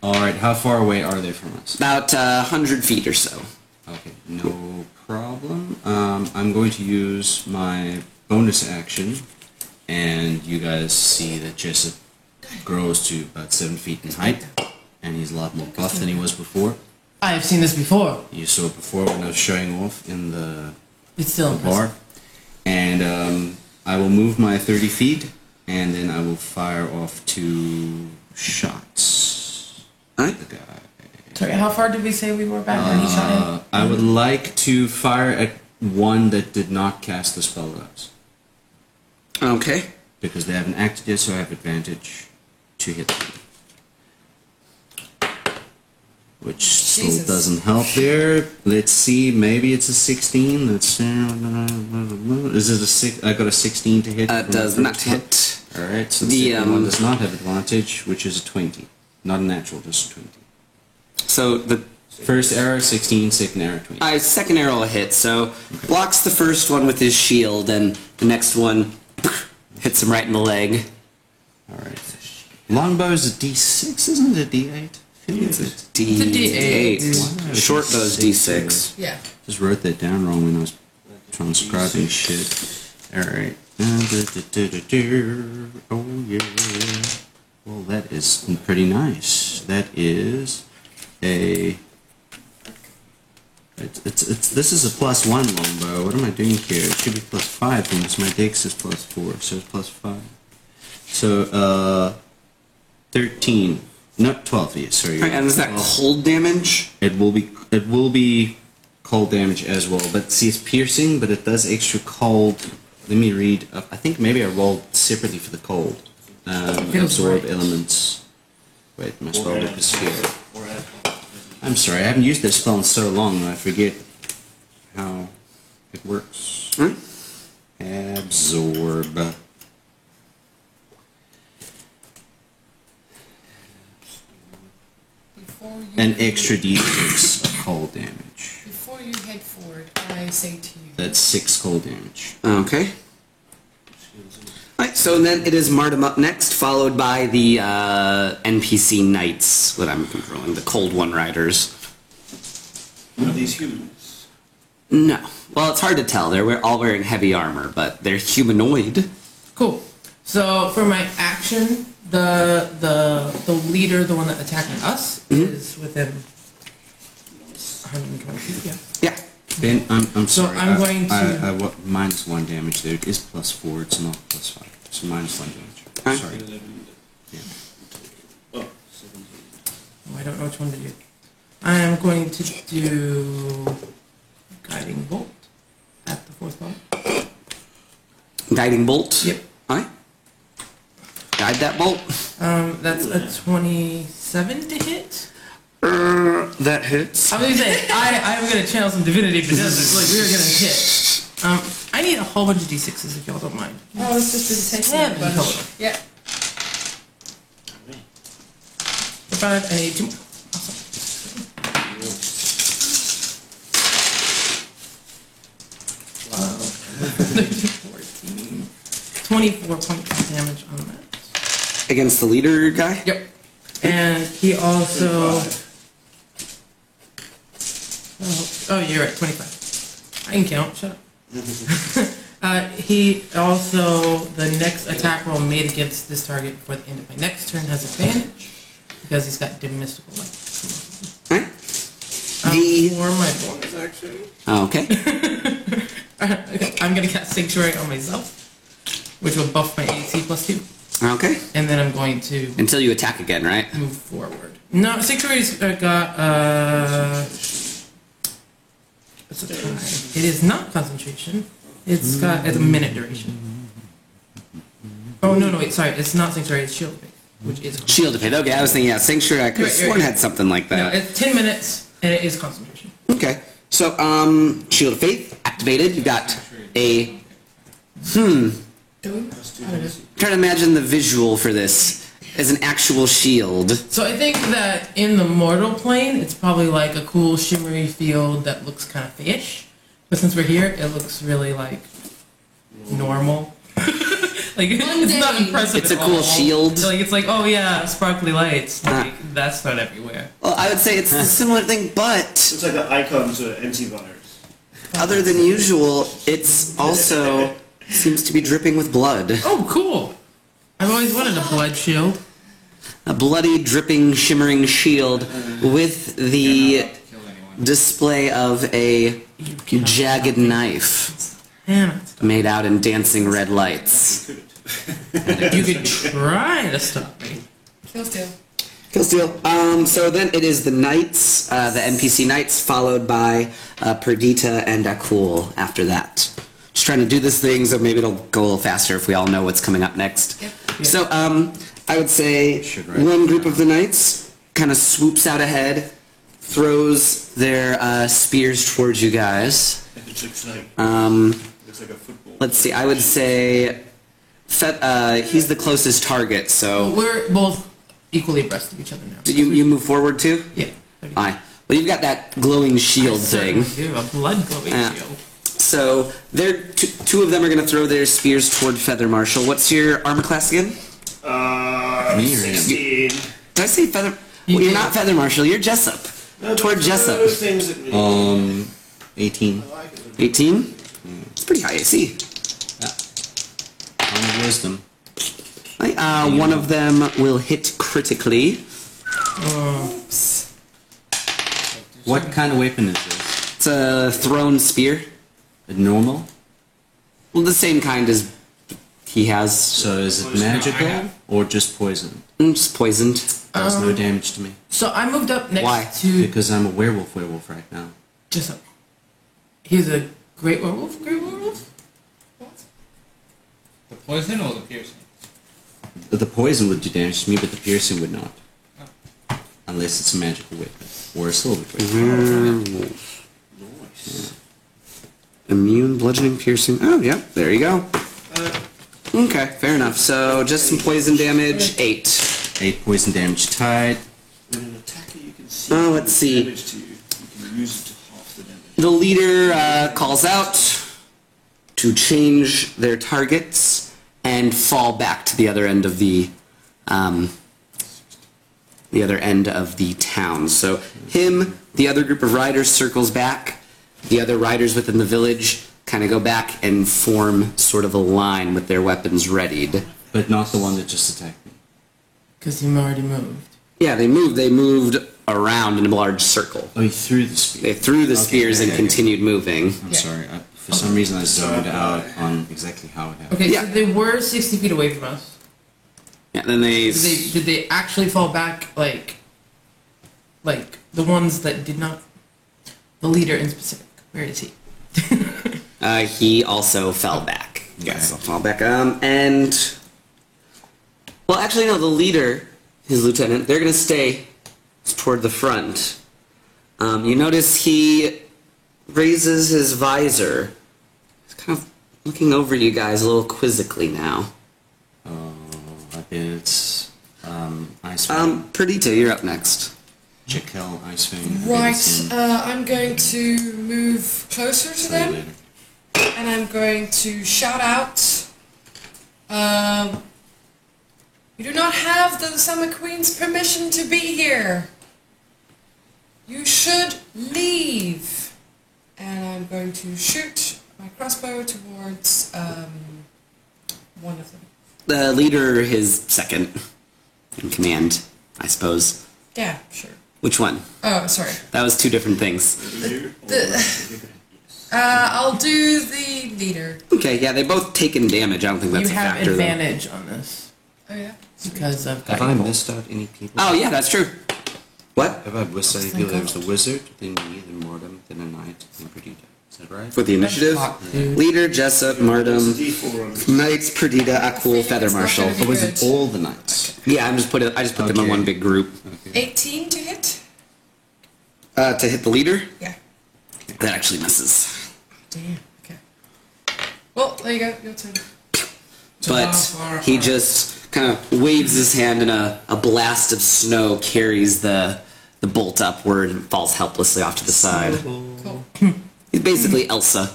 Alright, how far away are they from us? About 100 feet or so. Okay, no problem. I'm going to use my bonus action, and you guys see that Jessup grows to about 7 feet in height, and he's a lot more buff than he was before. I have seen this before. You saw it before when I was showing off in the It's still bar. impressive. And I will move my 30 feet, and then I will fire off 2 shots. Alright. The guy. Sorry, how far did we say we were back when he shot him? I would like to fire at one that did not cast the spell dice. Okay. Because they haven't acted yet, so I have advantage to hit them. Which still Jesus. doesn't help there. Let's see, maybe it's a 16. Let's is it a 6? I got a 16 to hit. from Does the not first one. hit. Alright, so The, the second one um, does not have advantage, which is a 20. Not a natural, just a 20. So the First arrow, 16, second arrow, 20. second arrow will hit, so blocks the first one with his shield, and the next one hits him right in the leg. Alright. Longbow is a d6, isn't it a d8? I feel It's a D8. D8. Short bow's D6. Yeah. Just wrote that down wrong when I was transcribing shit. Alright. Oh yeah. Well, that is pretty nice. That is a... this is a +1 longbow. What am I doing here? It should be +5 because my dex is +4, so it's +5. So, 13. Not 12, yes, sorry. Alright, and is that cold damage? It will be cold damage as well, but see, it's piercing, but it does extra cold. Let me read. I think maybe I rolled separately for the cold. Absorb right. elements. Wait, my spell book is here. I'm sorry, I haven't used this spell in so long, I forget how it works. Hmm? Absorb. Before you An extra d6 of cold damage. Before you head forward, I say to you. That's 6 cold damage. Okay. Alright, so then it is Mardum up next, followed by the NPC Knights, what I'm controlling, the Cold One Riders. Are these humans? No. Well, it's hard to tell. They're all wearing heavy armor, but they're humanoid. Cool. So for my action, the leader, the one that attacked us, is within 120 feet. Yeah. Yeah. Ben, I'm So sorry. I'm going to- -1 damage there. It is +4. It's not +5. So -1 damage. Alright. Sorry. 11. Yeah. Oh, 17. Oh, I don't know which one to do. I am going to do guiding bolt at the 4th level. Guiding Bolt. Yep. Alright. Guide that bolt. That's a 27 to hit. That hits. I was gonna say I'm gonna channel some divinity because like we are gonna hit. I need a whole bunch of d6s if y'all don't mind. Oh, let's just do the same Seven thing. total. Yeah. For 5, I need 2 more. Awesome. Wow. 14. 24 points of damage on that. Against the leader guy? Yep. And he also. Oh, you're right, 25. I can count, shut up. He also, the next attack roll made against this target before the end of my next turn has advantage because he's got dim mystical light. Alright. The- For my bonus action, Okay. I'm gonna cast Sanctuary on myself, which will buff my AC +2, Okay. and then I'm going to Until you attack again, right? move forward. No, Sanctuary's got it's a time. It is not concentration. It's a minute duration. Oh no, wait, sorry, it's not Sanctuary, it's Shield. which is Shield of Faith. Okay, I was thinking, yeah, Sanctuary. I could have Right, right, sworn right. had something like no, that. it's 10 minutes and it is concentration. Okay, so Shield of Faith activated. You got a. Don't. Trying to imagine the visual for this as an actual shield. So I think that in the mortal plane, it's probably like a cool shimmery field that looks kind of fish. But since we're here, it looks really like normal. Like it's not Mundane. impressive. It's a at cool all. shield. Like it's like, oh yeah, sparkly lights. Like that's not everywhere. Well, I would say it's a similar thing, but It's like an icon to antivirus. other than usual, it's also seems to be dripping with blood. Oh, cool! I've always wanted a blood shield. A bloody, dripping, shimmering shield with the Not to kill anyone. display of a jagged knife Damn it! made out in dancing red lights. You could try to stop me. Kill steal. Kill steal. So then it is the knights, the NPC knights, followed by Perdita and Akul after that. Just trying to do this thing, so maybe it'll go a little faster if we all know what's coming up next. Yep. So I would say Should write one it group down. of the knights kind of swoops out ahead, throws their spears towards you guys. It looks like looks like a football. Let's see. I would say he's the closest target. So We're both equally abreast of each other now. you move forward too. Yeah. Aye. Well, you've got that glowing shield thing. Do a blood glowing Yeah. shield. So they're two of them are going to throw their spears toward Feather Marshal. What's your armor class again? Me or him? 16. Did I say Feather? You Well, you're did. not Feather Marshal. You're Jessup. No, Toward but Jessup. those things that 18. I like it. 18. It's pretty high AC. On wisdom. One of them will hit critically. What kind of weapon is this? It's a thrown spear. A normal? Well, the same kind as he has. So is it Poison. magical or just poison? Just poisoned. Does no damage to me. So I moved up next Why? to Because I'm a werewolf right now. Jessup. He's a great werewolf. Great werewolf. The poison or the piercing? The poison would do damage to me, but the piercing would not. Unless it's a magical weapon. Or a silver weapon. Nice. Immune, bludgeoning, piercing. Oh, yeah. There you go. Okay, fair enough. So just some poison damage. 8. 8 poison damage tied. When an attacker you can see Oh, let's see. damage to you, you can use it to half the damage. The leader calls out to change their targets and fall back to the other end of the town. So him, the other group of riders circles back. The other riders within the village kind of go back and form sort of a line with their weapons readied. But not the one that just attacked me. Because you already moved. Yeah, they moved. They moved around in a large circle. Oh, he threw the spear. They threw the Okay, spears and yeah. continued moving. I'm sorry. For some reason I zoned out on exactly how it happened. Okay, Yeah. so they were 60 feet away from us. Yeah, then they. Did they actually fall back like the ones that did not? The leader in specific. Where is he? He also fell back. Yes, Okay. fell back. And well, actually, no. The leader, his lieutenant, they're gonna stay toward the front. You notice he raises his visor. He's kind of looking over you guys a little quizzically now. Oh, I bet it's Ice Perdita, you're up next. Jekyll Ice Fang. Right, I'm going to move closer to them, and I'm going to shout out, you do not have the Summer Queen's permission to be here. You should leave. And I'm going to shoot my crossbow towards one of them. The leader, his second in command, I suppose. Yeah, sure. Which one? Oh, sorry. That was two different things. I'll do the leader. Okay, yeah, they both taken damage. I don't think that's You a have factor. though. advantage on this Oh, yeah? because of Have I missed out any people? Oh yeah, that's true. What? Have I missed out any people? There was the wizard, then me, then Mordum, then a knight, then Perdita. Is that right? For the initiative? Dude. Leader, Jessup, It's a Mardum, D4 on it. Knights, Perdita, Akul, Feather It's not Marshal. gonna be Or was good. it all the knights? Yeah, I just put them in Okay. one big group. 18 to hit? To hit the leader, Yeah. that actually misses. Damn. Okay. Well, there you go. Your turn. So how But far he are- just kind of waves his hand and a blast of snow carries the bolt upward and falls helplessly off to the side. Cool. He's basically Elsa.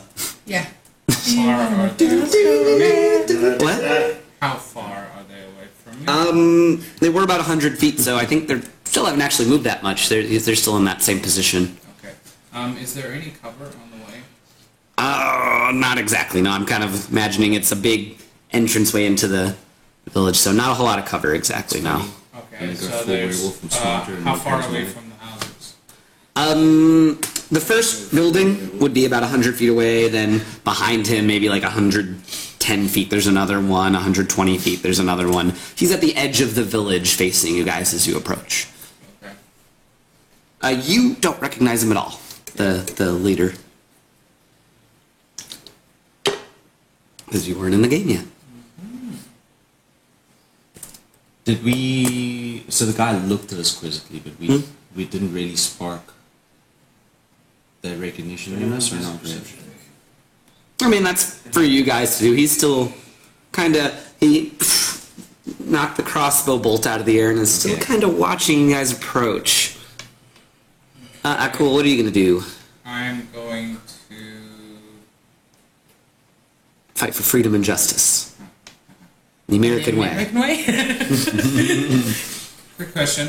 Yeah. How far are they away from me? What? How far are they away from me? They were about 100 feet, so I think they're still haven't actually moved that much. They're still in that same position. Okay. Is there any cover on the way? Not exactly. No, I'm kind of imagining it's a big entranceway into the village, so not a whole lot of cover exactly. No. Okay, Gonna go so full there's werewolf and smarter and how look far as away well. from the houses? The first building would be about 100 feet away. Then behind him, maybe like 110 feet. There's another one. 120 feet. There's another one. He's at the edge of the village, facing you guys as you approach. Okay. You don't recognize him at all. The leader, because you weren't in the game yet. Did we? So the guy looked at us quizzically, but we didn't really spark the recognition in us, or not really. I mean, that's for you guys to do. He's still kind of he knocked the crossbow bolt out of the air and is still Okay. kind of watching you guys approach. Cool. What are you gonna do? I'm going to. Fight for freedom and justice. The American way. American way? Quick question.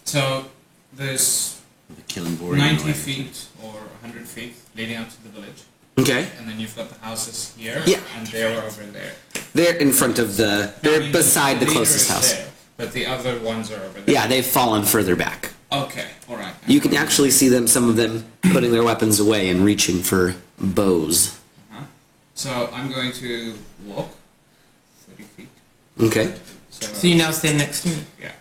So there's The killing board. 90 feet or 100 feet leading up to the village, Okay. and then you've got the houses here, Yeah. and they're over there. They're in front of the. I They're mean, beside the leader closest is house. there, but the other ones are over there. Yeah, they've fallen further back. Okay. All right. You can actually see them. Some of them putting their weapons away and reaching for bows. So I'm going to walk 30 feet. Okay. So you now stand next to me. Yeah.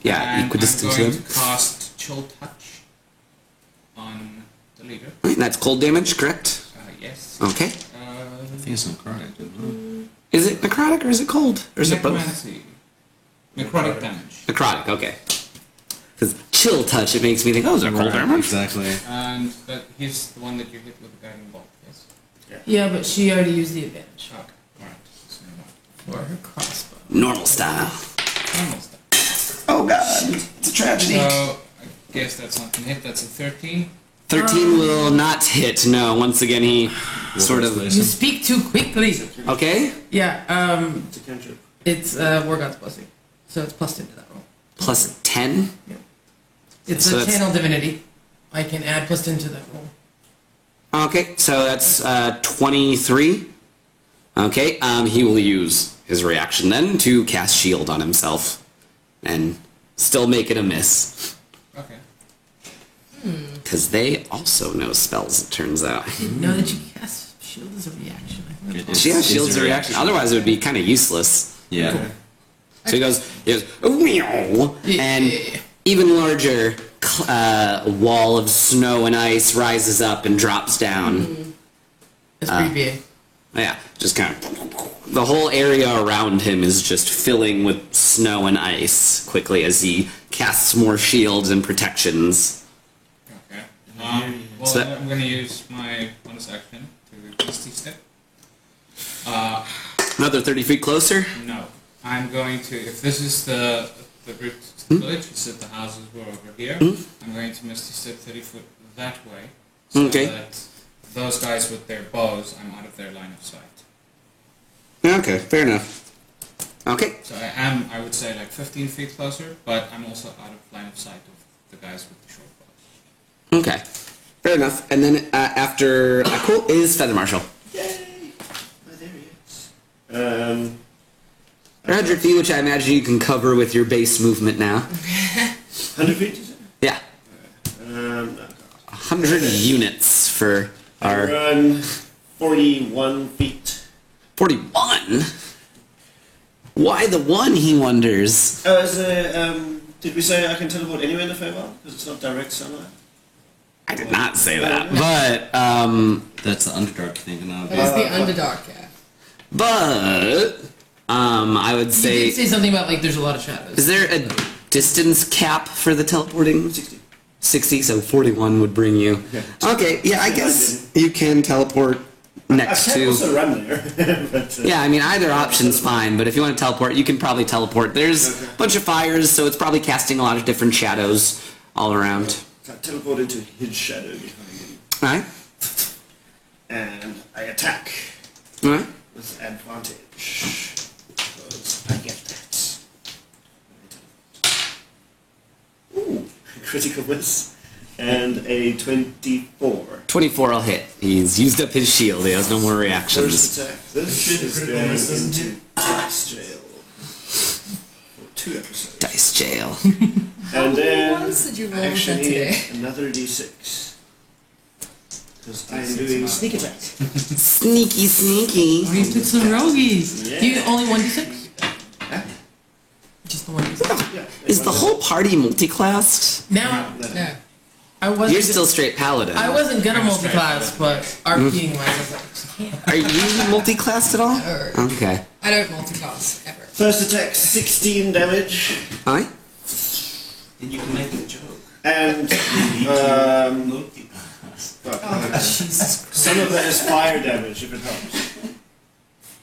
Yeah, And equidistant I'm to going them. to cast Chill Touch on the leader. And that's cold damage, correct? Yes. Okay. I think it's necrotic. Isn't Is it necrotic or is it cold? Or is it both? Necromancy. Necrotic damage. Necrotic, okay. Because chill touch, it makes me think, oh, those are cold it? armor. Exactly. And that he's the one that you hit with the guiding bolt, yes? Yeah, but she already used the advantage Okay. Alright. So never mind. for her crossbow. Normal style. Almost done. Oh god, it's a tragedy. So I guess that's not gonna hit. That's a 13. 13 will not hit, no. Once again, he sort of... You speak too quickly. Okay. Yeah, It's a cantrip. it's War God's Blessing. So it's plus 10 to that roll. Plus 10. It's So a that's- channel divinity. I can add plus 10 to that roll. Okay, so that's 23. Okay, he will use his reaction then to cast shield on himself. And still make it a miss. Okay. Because they also know spells, it turns out. I didn't know that you cast shield as a reaction. I thought it was Yeah, shield's a reaction. Otherwise, it would be kind of useless. Yeah. So he goes, "Meow," and even larger wall of snow and ice rises up and drops down. It's creepy. Yeah, just kind of. The whole area around him is just filling with snow and ice quickly as he casts more shields and protections. Okay. Well, So that- I'm gonna use my bonus action to Misty Step. Another 30 feet closer. No. I'm going to, if this is the route to the village, you said the houses were over here, I'm going to Misty Step 30 foot that way. So Okay. that those guys with their bows, I'm out of their line of sight. Okay, fair enough. Okay, So I would say like 15 feet closer, but I'm also out of line of sight of the guys with the short bows. okay, fair enough. And then after cool is Feather Marshal. Yay! Oh, there he is. 100 feet, which I imagine you can cover with your base movement now. 100 feet, is it? Yeah, No. 100 units for I our run 41 feet. 41. Why the one? He wonders. Oh, did we say I can teleport anywhere in the Feywild? Because it's not direct sunlight? I did not say that, but That's the Underdark thing, and That is the Underdark, yeah. I would You say. did say something about like there's a lot of shadows. Is there a distance cap for the teleporting? 60. 60, so 41 would bring you. Okay, yeah, I guess you can teleport I next can to. also run there. but, Yeah, I mean, either option's fine, but if you want to teleport, you can probably teleport. There's a bunch of fires, so it's probably casting a lot of different shadows all around. I teleport into his shadow behind him. Alright? And I attack Alright? with advantage. Because I get that. Ooh, critical miss. And a 24. 24 will hit. He's used up his shield, he has no more reactions. First attack. This is going into dice jail. For 2 episodes. Dice jail. And then Once did you roll with that actually today? another d6. Because I'm doing sneak attack. Sneaky, sneaky. Oh, you took some roguies. Yeah. Do you only 1d6? Just the 1d6. Yeah. Is the whole party multi-classed? Now, No. I wasn't. You're still straight paladin. I wasn't gonna multi-class, but RPing wise, I was like, I just can't. Are you multi-classed at all? No. Okay. I don't multiclass ever. First attack, 16 damage. Alright? And you can make a joke. And Jesus Christ. some of that is fire damage if it helps.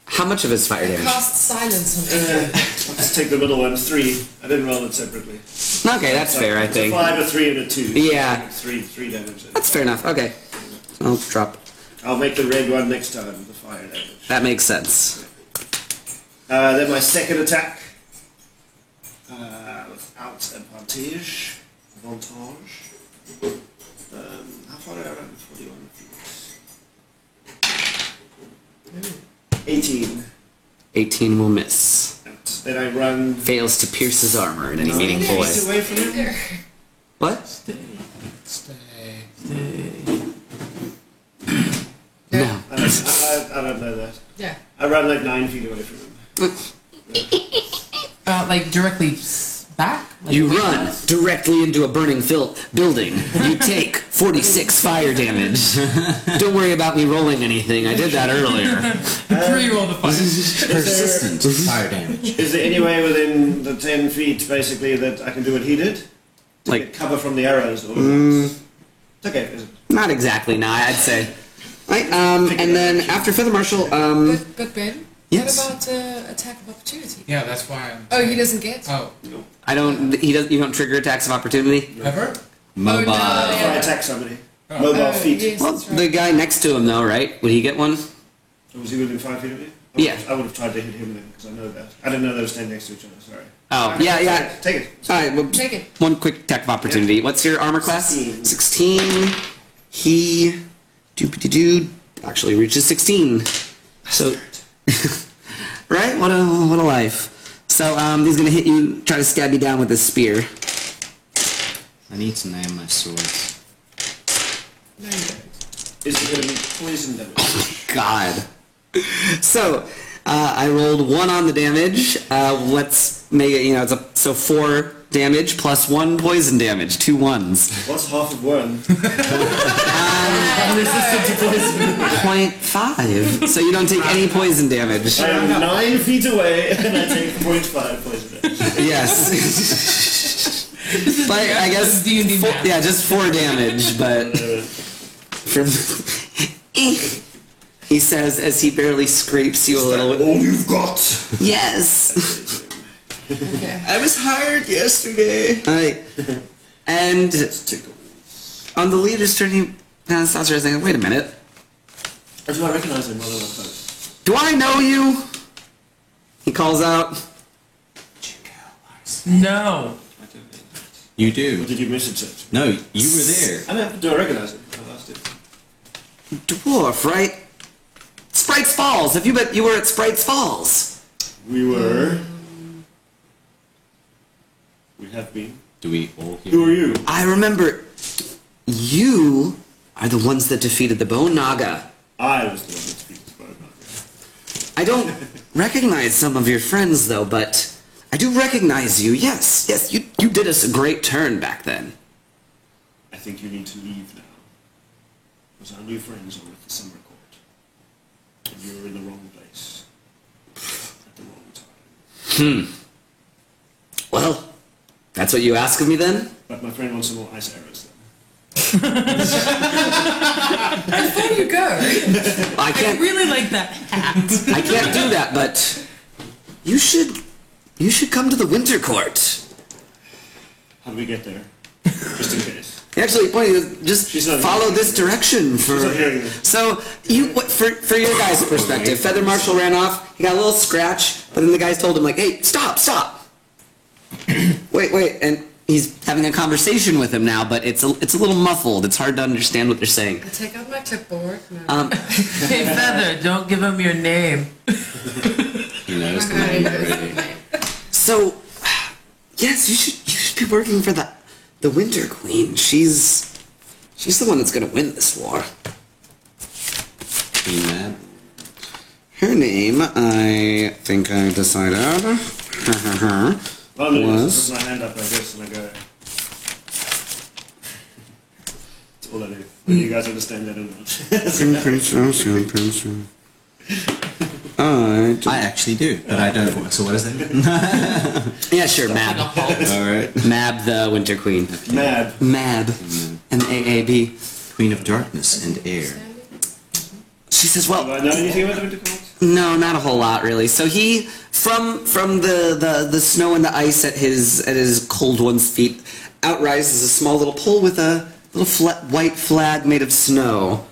How much of his fire damage? Cast silence on Adrian. Let's take the middle one, 3. I didn't roll it separately. Okay, that's fair, I It's a think. 5, a 3, and a 2. Yeah. 3 damage. That's fair enough. Okay. I'll drop. I'll make the red one next time, the fire damage. That makes sense. Then my second attack. Without advantage. How far did I run? 41 feet. 18. 18 will miss. And then I run Fails to pierce his armor in any 9 meaningful feet way. away from him. There. What? Stay. No. I don't know that. Yeah. I run like 9 feet away from him. Like directly back? Like, You run directly into a burning building. You take 46 fire damage. Don't worry about me rolling anything. I did that earlier. Pre-roll the fire. Persistent fire damage. Is there any way within the 10 feet, basically, that I can do what he did? To Like- get cover from the arrows? Or It's okay. Is it? Not exactly, no, I'd say. Right, and then after Feather Marshal, But Ben, Yes. what about attack of opportunity? Yeah, that's why I'm. Oh, he doesn't get? Oh, you don't trigger attacks of opportunity? ever? Mobile. Oh, no. If I Yeah. attack somebody. Oh. Mobile Oh, feet. yes, Well, that's right. the guy next to him though, right? Would he get one? Was he within 5 feet of me? Yeah. I would have tried to hit him then, because I know that. I didn't know they were standing next to each other, sorry. Oh, yeah. Take it. Alright, well, Take it. one quick attack of opportunity. What's your armor class? 16. 16. He doop-de-doo actually reaches 16. So right? What a life. So he's gonna hit you, try to stab you down with his spear. I need to name my swords. No, you don't. Is it going to be poison damage? God. So I rolled 1 on the damage. Let's make it, so 4 damage plus 1 poison damage, 2 ones. What's half of 1? 0.5. So you don't take any poison damage. I am 9 feet away, and I take 0.5 poison damage. Yes. But I guess D&D four, math. yeah, just 4 damage, but from he says as he barely scrapes you a little bit. All you've got! Yes. Okay. I was hired yesterday. Alright. And Tickle. on the leader's turn, he kind of stops there and says, "Wait a minute. Or do I recognize him while I'm close? Do I know you?" He calls out. No. You Or do. did you message it? No, you were there. I don't, do I recognize him? I asked him. Dwarf, right? Sprites Falls. Have you bet you were at Sprites Falls? We were. We have been. Do we all Who hear? are you? I remember. You are the ones that defeated the Bone Naga. I was the one that speaks about it. I don't recognize some of your friends though, but I do recognize you. Yes, you did us a great turn back then. I think you need to leave now. Because our new friends are with the Summer Court. And you're in the wrong place. At the wrong time. Well, that's what you ask of me then? But my friend wants some more ice arrows. Before you go, I I can't. really like that hat. I can't do that, but you should come to the Winter Court. How do we get there? Just in case. Actually, just She's not follow hearing this direction for. She's not hearing this. So for your guys' perspective, Feather Marshal ran off. He got a little scratch, but then the guys told him like, "Hey, stop!" wait, and he's having a conversation with him now, but it's a little muffled. It's hard to understand what they're saying. I take out my clipboard. No. Hey, Feather, don't give him your name. He knows the I name know already. his name. So, yes, you should be working for the Winter Queen. She's the one that's gonna win this war. Queen Mab. Her name, I think I decided. Well, no, Was? just put my hand up like this and I go. That's all I do. Whether you guys understand that or not. I actually do, but I don't. So what is that? Yeah, sure, Mab. All right. Mab, the Winter Queen. Mad. Mab, M-A-A-B. Queen of Darkness and Air. She says, Do well, I know anything about the Winter Court? no, not a whole lot really. So he, from the snow and the ice at his cold one's feet, outrises a small little pole with a little white flag made of snow.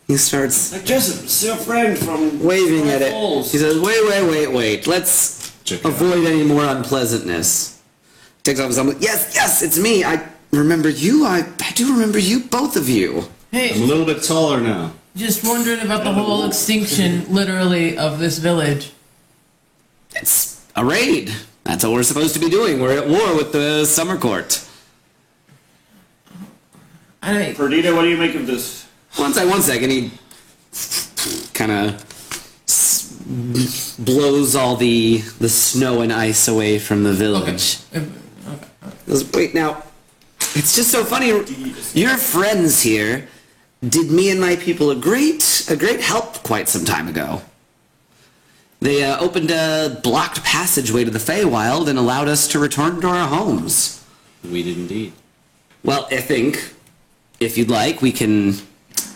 He starts Like Jessup, it's your friend from waving Five at it. Falls. He says, wait. Let's Check it out. avoid any more unpleasantness. Takes off his helmet. Yes, it's me. I remember you. I do remember you, both of you. I'm a Hey, little bit taller now. just wondering about the whole extinction, literally, of this village. It's a raid. That's what we're supposed to be doing. We're at war with the Summer Court. I Perdita, what do you make of this? One second. He kind of blows all the snow and ice away from the okay. village. Okay. He goes, wait, now, it's just so funny. Your friends here did me and my people a great help quite some time ago. They opened a blocked passageway to the Feywild and allowed us to return to our homes. We did indeed. Well, I think, if you'd like, we can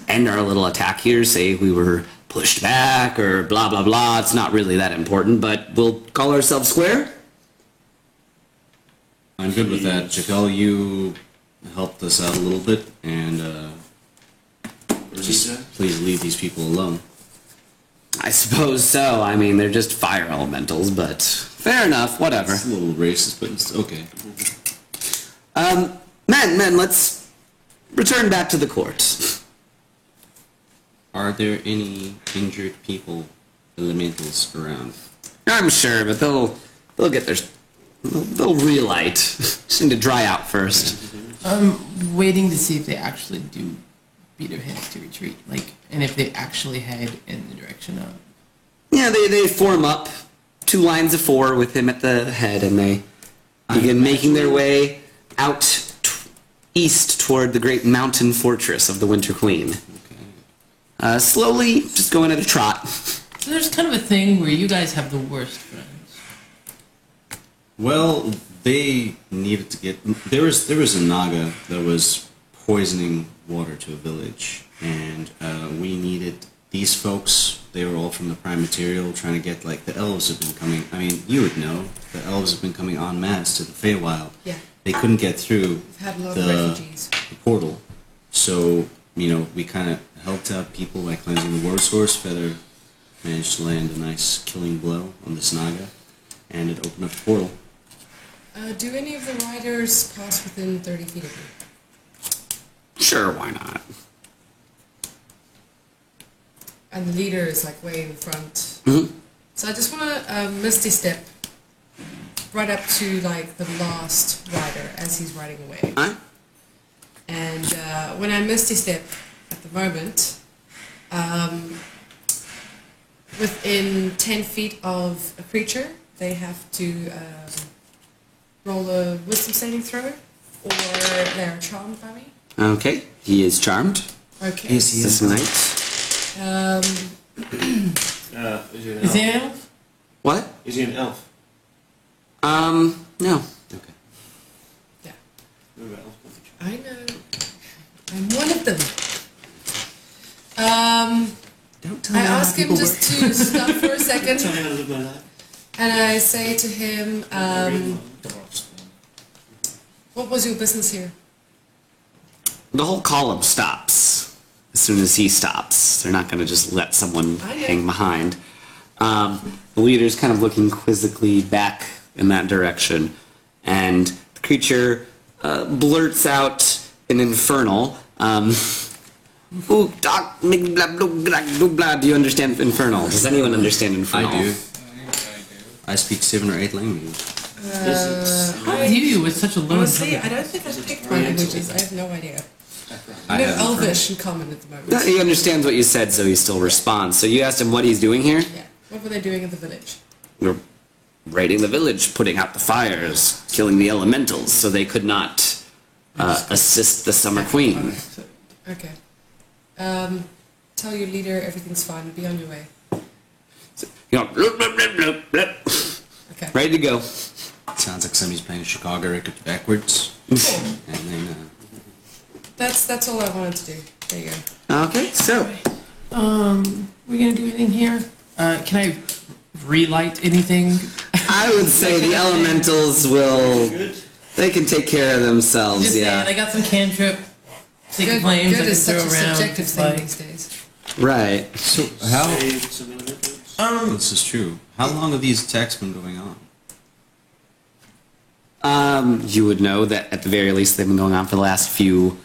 end our little attack here, say we were pushed back or blah blah blah. It's not really that important, but we'll call ourselves square. I'm good with that. Jakel, you helped us out a little bit, and just Perdita? please leave these people alone. I suppose so. I mean, they're just fire elementals, but fair enough, whatever. It's a little racist, but it's okay. Men, let's return back to the court. Are there any injured people, elementals, around? I'm sure, but they'll get their... They'll relight. Just need to dry out first. I'm waiting to see if they actually do beat their heads to retreat, and if they actually head in the direction of. Yeah, they form up 2 lines of 4 with him at the head, and they begin making their way out east toward the great mountain fortress of the Winter Queen. Slowly, just going at a trot. So there's kind of a thing where you guys have the worst friends. Well, they needed to get. There was a Naga that was poisoning water to a village, and we needed these folks. They were all from the Prime Material, trying to get the elves have been coming. I mean, you would know the elves have been coming en masse to the Feywild. Yeah. They couldn't get through We've had a lot the, of refugees. the portal, so we kind of helped out people by cleansing the war source. Feather managed to land a nice killing blow on this Naga, and it opened up the portal. Do any of the riders pass within 30 feet of you? Sure, why not? And the leader is way in front. Mhm. So I just want to Misty Step right up to the last rider as he's riding away. Huh? And when I Misty Step at the moment, within 10 feet of a creature, they have to roll a wisdom saving throw, or they're charmed by me. Okay, he is charmed. Okay. This night. Is he an Is elf? he an elf? What? Is he an elf? No. Okay. Yeah. Maybe I'll- I know. I'm one of them. Don't tell I me how ask him people just to stop for a second, Tell me how to live my life. and I say to him, what was your business here? The whole column stops as soon as he stops. They're not going to just let someone I know. hang behind. The leader's kind of looking quizzically back in that direction, and the creature blurts out an infernal. Ooh, doc, blah, blah, blah, blah, blah. Do you understand infernal? Does anyone understand infernal? I do. I think I do. I speak 7 or 8 languages. How do you with such a low Honestly, I don't think I've picked my languages. I have no idea. I No have Elvish in common at the No, moment. he understands what you said, so he still responds. So you asked him what he's doing here? Yeah. What were they doing in the village? We're raiding the village, putting out the fires, killing the elementals, so they could not assist the Summer Queen. Okay. Tell your leader everything's fine. Be on your way. You know, blah, blah, blah, blah, blah. Okay. Ready to go. Sounds like somebody's playing a Chicago record backwards. Cool. And then, That's all I wanted to do. There you go. Okay, so we're gonna do anything here? Can I relight anything? I would say the elementals will. Good. They can take care of themselves. Just saying, I Yeah. got some cantrip, sticky Good, flames I good can is such throw a around. subjective thing like- these days. Right. so how? Save some elementals. This is true. How long have these attacks been going on? You would know that at the very least they've been going on for the last few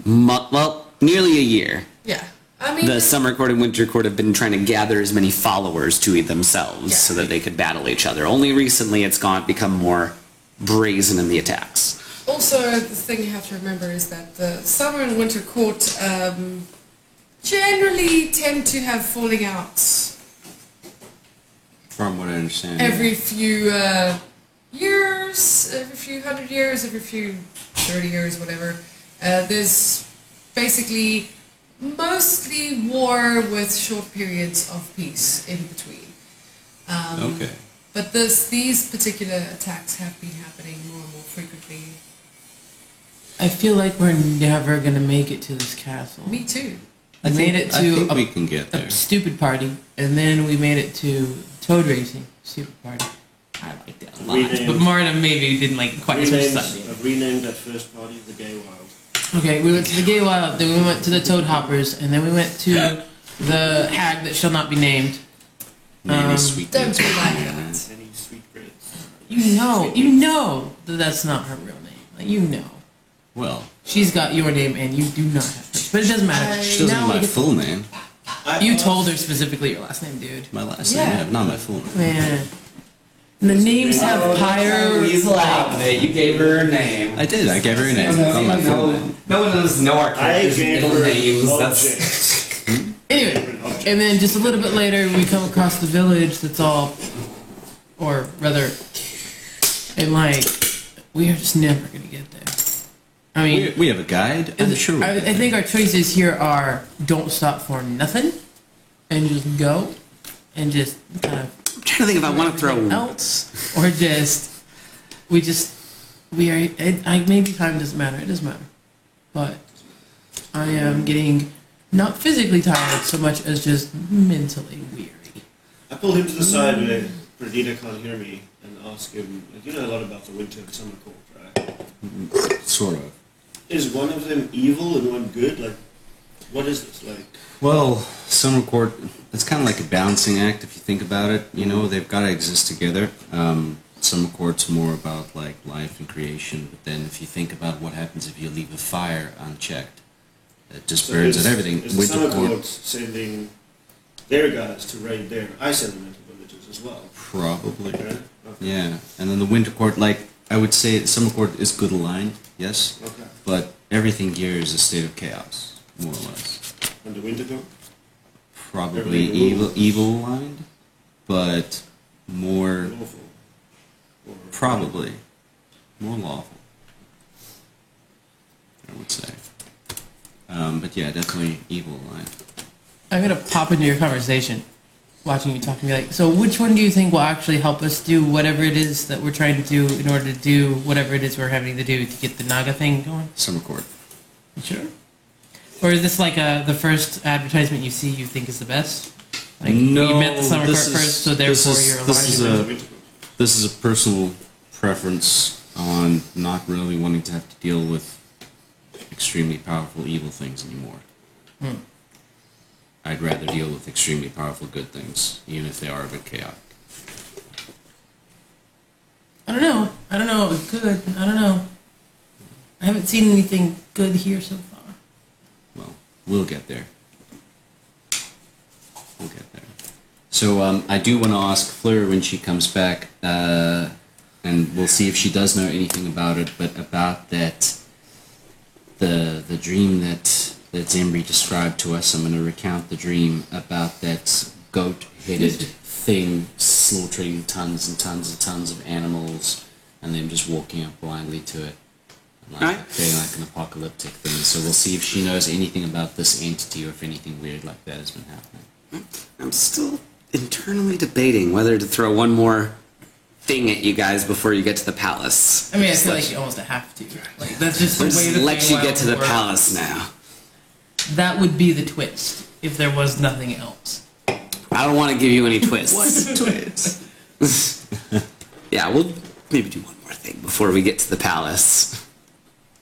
well, nearly a year. Yeah. I mean, The Summer Court and Winter Court have been trying to gather as many followers to themselves Yeah. so that they could battle each other. Only recently it's become more brazen in the attacks. also the thing you have to remember is that the summer and winter court generally tend to have falling outs From what I understand. every few years, every few 100 years, every few 30 years, whatever. There's basically mostly war with short periods of peace in between. Okay. But these particular attacks have been happening more and more frequently. I feel like we're never gonna make it to this castle. Me too. We made it I to think a, we can get there. a stupid party, and then we made it to toad racing. Stupid party. I liked it a lot, Rename- but Marta maybe didn't like it quite as much as I did. I've renamed that first party the Gay Wild. Okay, we went to the Gay Wild, then we went to the Toad Hoppers, and then we went to the hag that shall not be named. Maybe sweet. Don't be like Yeah. that. Any sweet grits. You know that that's not her real name. Like, you know. Well, She's got your name and you do not have hers. But it doesn't matter. she doesn't Now have we my get- full name. You told her specifically your last name, dude. My last Yeah. name, yeah, not my full name. Man. And the names have higher. out of it. You gave her a name. I did. I gave her a name. Not my full name. No one knows no our I characters' gave middle her names. an That's object. Anyway, and then just a little bit later, we come across the village that's all, or rather, and like, we are just never gonna get there. I mean, We have a guide. I'm sure. we'll I get there. think our choices here are don't stop for nothing, and just go, and just kind of I'm trying to think if I want to throw. else, or we are. Maybe time doesn't matter. It doesn't matter, but I am getting not physically tired so much as just mentally weary. I pull him to the side where Perdita can't hear me and ask him, like, you know a lot about the winter and summer court, right? Sort of. Is one of them evil and one good? Like, what is this? Like, Well, Summer Court, it's kind of like a balancing act if you think about it. You know, they've got to exist together. Summer Court's more about like life and creation, but then if you think about what happens if you leave a fire unchecked, it just burns and everything. Is the Winter summer Court, court sending their guys to raid their ice elemental villages as well? probably. Okay. Okay. Yeah, and then the Winter Court, like I would say, Summer Court is good aligned, yes, Okay. but everything here is a state of chaos, more or less. And the winter court? Probably Everything evil aligned, but more Lawful. Or probably more lawful. I would say, but yeah, definitely evil aligned. I'm gonna pop into your conversation. watching you talk to me like, so which one do you think will actually help us do whatever it is that we're trying to do in order to do whatever it is we're having to do to get the Naga thing going? Summer court. You sure? Or is this like the first advertisement you see you think is the best? Like No, you met the summer court this is- first, so therefore you're this is aligned. This is a personal preference on not really wanting to have to deal with extremely powerful evil things anymore. I'd rather deal with extremely powerful good things, even if they are a bit chaotic. I don't know. Good. I don't know. I haven't seen anything good here so far. Well, we'll get there. We'll get there. So I do want to ask Fleur when she comes back, and we'll see if she does know anything about it, but about that, the dream that Zembri described to us. I'm going to recount the dream about that goat-headed thing slaughtering tons and tons and tons of animals, and then just walking up blindly to it. Right. Feeling like an apocalyptic thing. So we'll see if she knows anything about this entity or if anything weird like that has been happening. I'm still internally debating whether to throw one more thing at you guys before you get to the palace. I mean, I feel like you almost have to. Like that's just the way Just the let you Feywild get to the works. palace now. That would be the twist if there was nothing else. I don't want to give you any twists. What's the twist? Yeah, we'll maybe do one more thing before we get to the palace.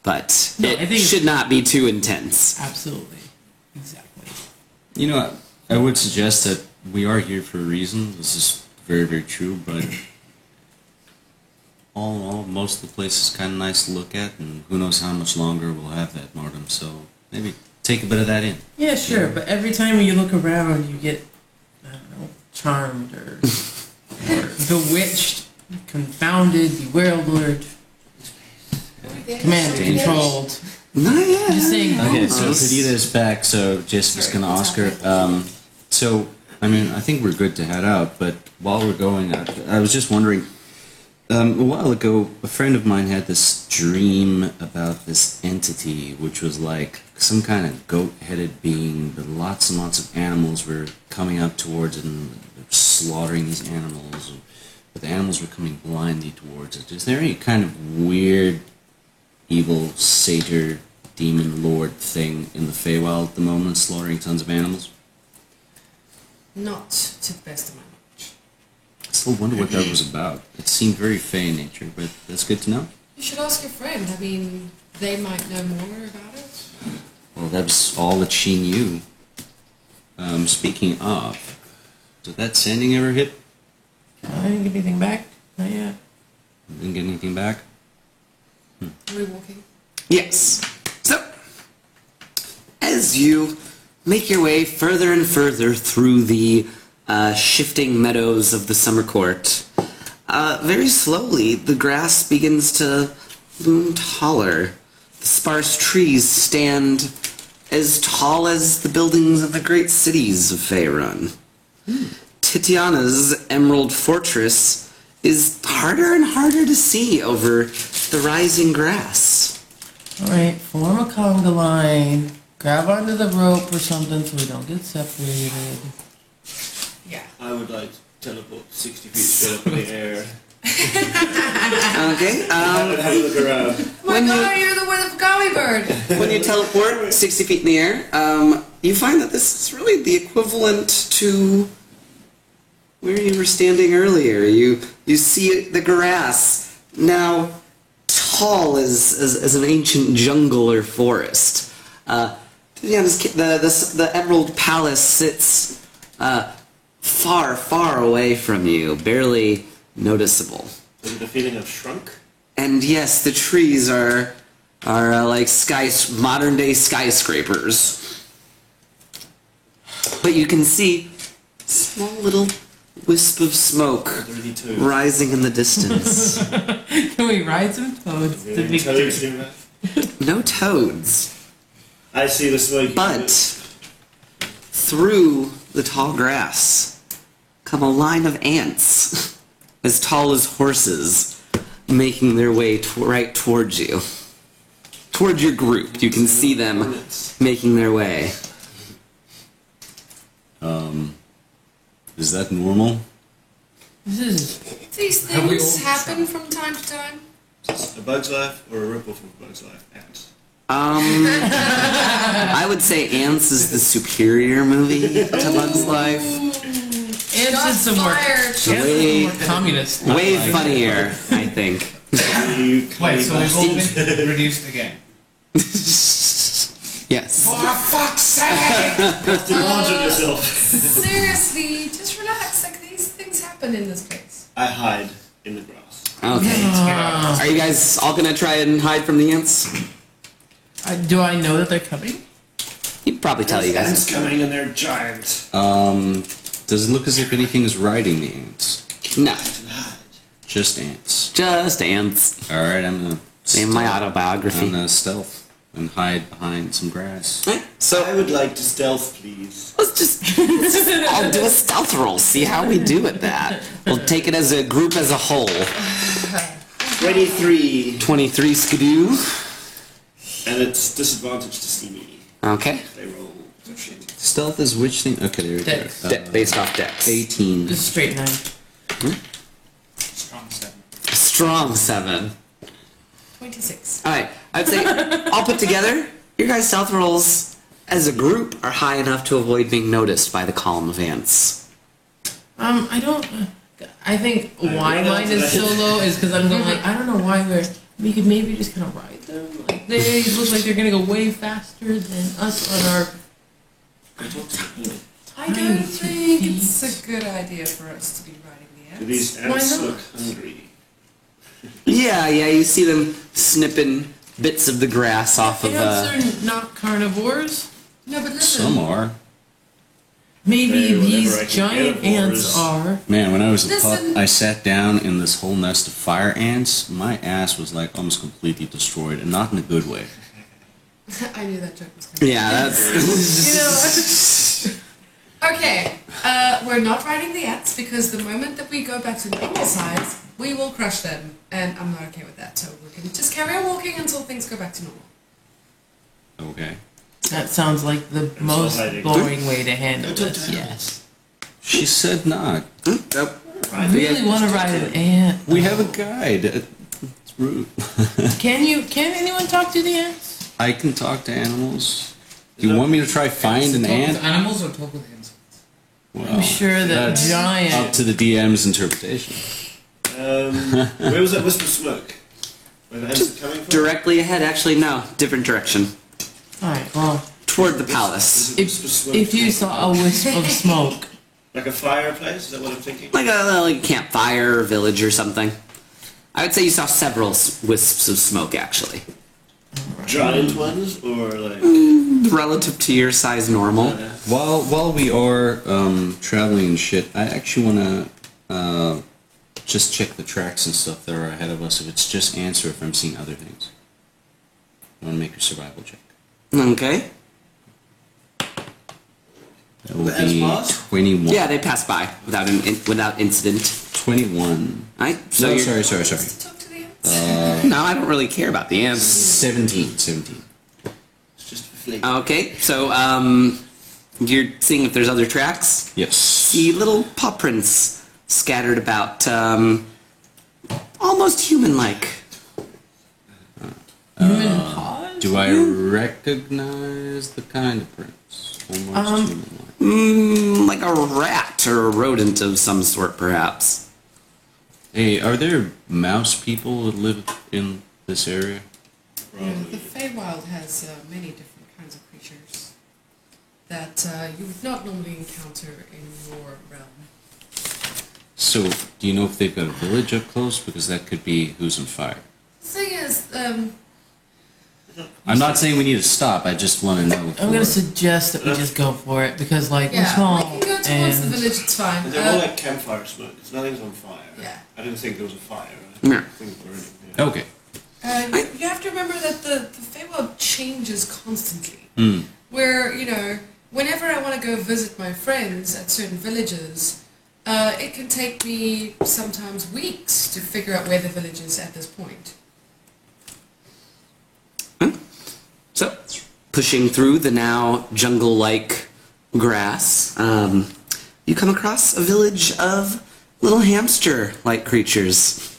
But No, I it think it's- should not be too intense. Absolutely. Exactly. You know, I would suggest that we are here for a reason. This is very, very true, but all in all, most of the place is kind of nice to look at, and who knows how much longer we'll have that martyrdom, so maybe take a bit of that in. Yeah, sure. But every time you look around, you get, I don't know, charmed or bewitched, confounded, bewildered, command Dangerous. controlled. Not yet. I'm just saying. Okay, so Almost. Perdita's back, so Jessica's Sorry, going to what's ask her. happening? So, I mean, I think we're good to head out, but while we're going, I was just wondering, a while ago, a friend of mine had this dream about this entity, which was like some kind of goat-headed being, but lots and lots of animals were coming up towards it and slaughtering these animals, but the animals were coming blindly towards it. Is there any kind of weird evil satyr demon lord thing in the Feywild at the moment, slaughtering tons of animals? Not to the best of my knowledge. I still wonder what that was about. It seemed very Fey in nature, but that's good to know. You should ask your friend. I mean, they might know more about it. Well, that was all that she knew. Speaking of, did that sending ever hit? I didn't get anything back. Not yet. Didn't get anything back? Are we walking? Yes. So, as you make your way further and further through the shifting meadows of the summer court, very slowly the grass begins to loom taller. The sparse trees stand as tall as the buildings of the great cities of Faerun. Titiana's Emerald Fortress is harder and harder to see over the rising grass. Alright, form a conga line. Grab onto the rope or something so we don't get separated. Yeah. I would like to teleport 60 feet straight up in the air. Okay, Have a look around. Oh my When god, you're the one of Gowie Bird! when you teleport 60 feet in the air, you find that this is really the equivalent to where you were standing earlier. You see the grass now tall as an ancient jungle or forest. The Emerald Palace sits far, far away from you, barely noticeable. Is it a feeling of shrunk? And yes, the trees are like modern day skyscrapers. But you can see a small little wisp of smoke Really too. rising in the distance. Can we ride some toads to Really victory? toads do that? No toads, I see the smoke. but through the tall grass come a line of ants as tall as horses, making their way right towards you. Towards your group. You can see them making their way. Is that normal? This is These Have we things all happen from time to time. Just a Bug's Life or a rip-off of Bug's Life? Ants. I would say Ants is the superior movie to Bug's Life. Ants is Shots some more, fired. Ants is Way- more communist. Way funnier, I think. You Wait, so we've all bastard. been reduced again. Yes. For fuck's sake! Demand on yourself. Seriously, just relax. Like these things happen in this place. I hide in the grass. Okay. Are you guys all gonna try and hide from the ants? Do I know that they're coming? He'd probably tell you Ants guys. coming and they're giant. Does it look as if anything is riding the ants? No, Just ants. just ants. All right, I'm gonna. In my I'm autobiography. gonna stealth and hide behind some grass. I So would like to stealth, please. let's just I'll do a stealth roll. See how we do at that. We'll take it as a group as a whole. 23. 23 skidoo. And it's disadvantage to see me. Okay. They roll shit. Stealth is which thing? Okay, there we go. Dex. Based off dex. 18. Just straight 9. Strong 7. Strong 7. 26. Alright, I'd say all put together, your guys' stealth rolls as a group are high enough to avoid being noticed by the column of ants. I don't. I think why mine is so low is because I'm going like I don't know why we could maybe just kind of ride them. Like they look like they're gonna go way faster than us on our. I don't think it's a good idea for us to be riding the Do ants. these Why ants not? look hungry? Yeah, you see them snipping bits of the grass off of Ants are not carnivores. No, but listen. Some are. Maybe Hey, whatever I these can giant get ants for are. Man, when I was a Listen. pup, I sat down in this whole nest of fire ants. My ass was like almost completely destroyed, and not in a good way. I knew that joke was coming. Yeah, that's You know. Okay, we're not riding the ants because the moment that we go back to normal size, we will crush them, and I'm not okay with that. So we can just carry on walking until things go back to normal. Okay. That sounds like the most hiding. boring way to handle this. Yes. She said not. I really want to ride an ant. We have a guide. It's rude. Can anyone talk to the ants? I can talk to animals. Do you want me to try find an Talk ant? with animals or talk with insects? Well, I'm sure that that's giant. up to the DM's interpretation. Where was that wisp of smoke? Where the ants are coming from? directly ahead. Actually, no, different direction. Alright, well, Toward the palace. Is it wisp of smoke? if you saw a wisp of smoke, Like a fireplace? Is that what I'm thinking? Like a campfire or village or something. I would say you saw several wisps of smoke, actually. Giant ones? Or like... Relative to your size normal. While we are traveling and shit, I actually want to just check the tracks and stuff that are ahead of us. If it's just ants or if I'm seeing other things. I want to make a survival check. Okay. That will The ants be pass? 21. Yeah, they pass by without incident. 21. Right? So No, you're- sorry. Talk to the ants. No, I don't really care about the ants. 17. It's just for flavor. Okay, so you're seeing if there's other tracks. Yes. See little paw prints scattered about, almost human-like. human paws? Do I recognize the kind of prints? Almost human-like. Like a rat or a rodent of some sort, perhaps. Hey, are there mouse people that live in this area? Yeah, the Feywild has many different kinds of creatures that you would not normally encounter in your realm. So, do you know if they've got a village up close? Because that could be who's on fire. The thing is, I'm not saying we need to stop. I just want to know. I'm gonna suggest that we just go for it because, like, we're yeah, small we can go towards the and village, it's fine. And they're all like campfire smoke. It's nothing's on fire. Yeah. I didn't think there was a fire. Yeah. I think it's burning. Yeah. Okay. You have to remember that the Feywild changes constantly. Hmm. Where, whenever I want to go visit my friends at certain villages, it can take me sometimes weeks to figure out where the village is at this point. So, pushing through the now jungle-like grass, you come across a village of little hamster-like creatures.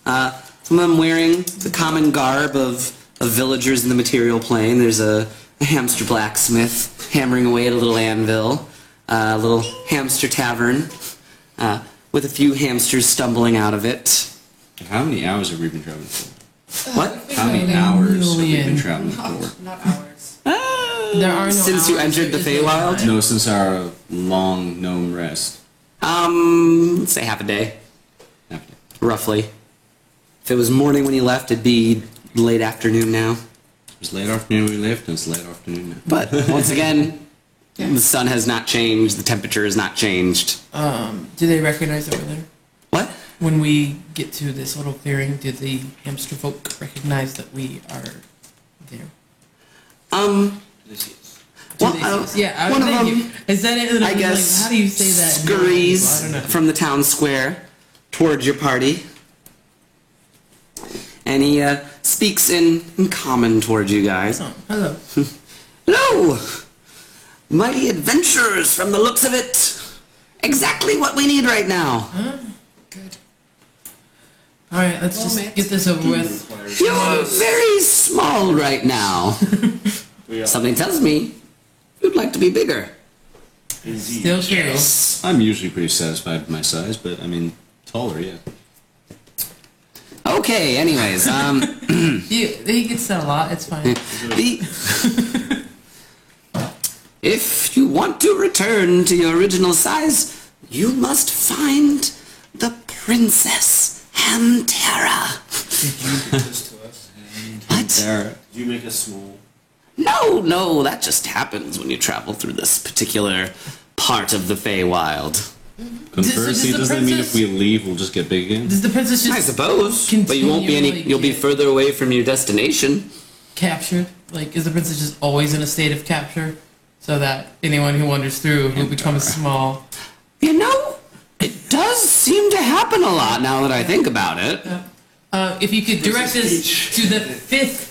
Some of them wearing the common garb of villagers in the material plane. There's a hamster blacksmith hammering away at a little anvil, a little hamster tavern, with a few hamsters stumbling out of it. How many hours have we been traveling for? What? How many hours have we been million. traveling for? Not ours. There are no Since you hours, entered the there is no Feywild? time. No, since our long gnome rest. Let's say half a day, After. roughly. If it was morning when you left, it'd be late afternoon now. It was late afternoon when we left, and it's late afternoon now. But once again, the sun has not changed, the temperature has not changed. Do they recognize that we're there? What? When we get to this little clearing, do the hamster folk recognize that we are there? This is. Do Well, they- yeah, I one was of thinking. them, Is that it? And I I'm like, guess, how do you say that? I scurries don't know. from the town square towards your party. And he speaks in common towards you guys. Oh, hello. Hello! Mighty adventurers from the looks of it. Exactly what we need right now. Good. All right, let's just Moment. get this over with. You're very small right now. We are. Something tells me you'd like to be bigger. Indeed. Still true. I'm usually pretty satisfied with my size, but I mean, taller, yeah. Okay, anyways, He gets that a lot. It's fine. the, if you want to return to your original size, you must find the Princess Hantera. Did you do this to us? What? There. Did you make us small? No, that just happens when you travel through this particular part of the Feywild. Conversely, the does that mean princess- if we leave, we'll just get big again? Does the princess I just suppose, but you won't be any. continually You'll be get- further away from your destination. captured? Like, is the princess just always in a state of capture, so that anyone who wanders through who becomes small? You know, it does seem to happen a lot now that I think about it. If you could direct us to the 5th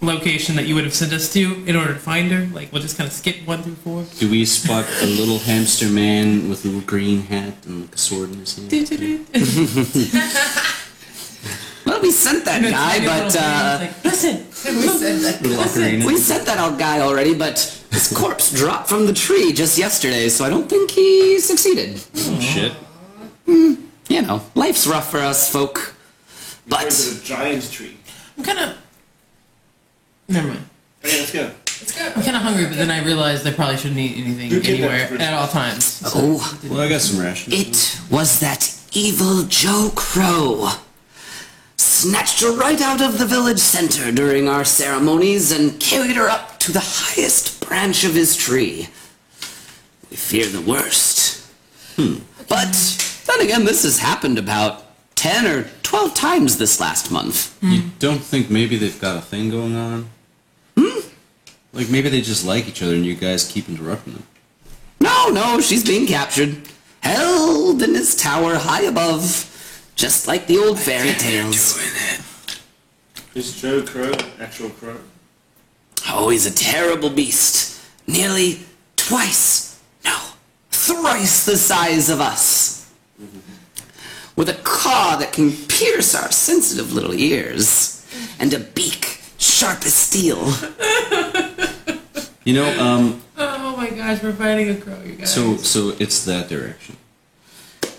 location that you would have sent us to in order to find her, like we'll just kind of skip 1 through 4. Do we spot a little hamster man with a little green hat and like a sword in his hand? Well, we sent that guy, but like, listen, We said that. Little ocarina. we sent that guy already. But his corpse dropped from the tree just yesterday, so I don't think he succeeded. Oh, shit. You know, life's rough for us folk. We went But to the giant tree. I'm kind of. Never mind. Okay, let's go. Let's go. I'm kind of hungry, but then I realized I probably shouldn't eat anything You kidnapped anywhere Bridget. at all times. So oh, Well, I got some rations. it was that evil Joe Crow. Snatched her right out of the village center during our ceremonies and carried her up to the highest branch of his tree. We fear the worst. But then again, this has happened about 10 or 12 times this last month. You don't think maybe they've got a thing going on? Like maybe they just like each other and you guys keep interrupting them. No, she's being captured. Held in his tower high above, just like the old fairy tales. Is Joe Crow actual crow? Oh, he's a terrible beast. Nearly twice, no, thrice the size of us. With a claw that can pierce our sensitive little ears, and a beak sharp as steel. You know, Oh my gosh, we're fighting a crow, you guys. so it's that direction.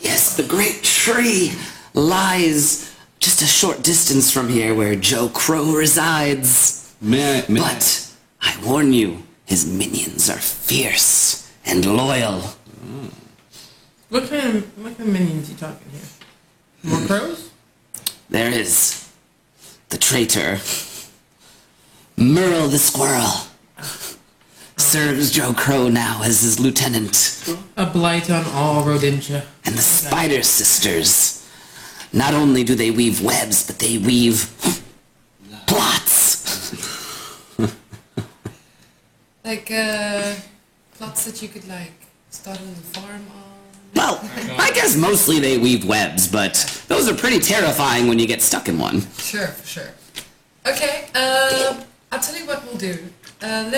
Yes, the great tree lies just a short distance from here where Joe Crow resides. May I, But I warn you, his minions are fierce and loyal. what kind of minions you talking here? More crows? There is the traitor, Merle the Squirrel. Serves Joe Crow now as his lieutenant. A blight on all Rodentia. And the Spider Sisters. Not only do they weave webs, but they weave plots. Like, plots that you could, like, start a little farm on. Well, I guess mostly they weave webs, but those are pretty terrifying when you get stuck in one. Sure, for sure. Okay, I'll tell you what we'll do. I'm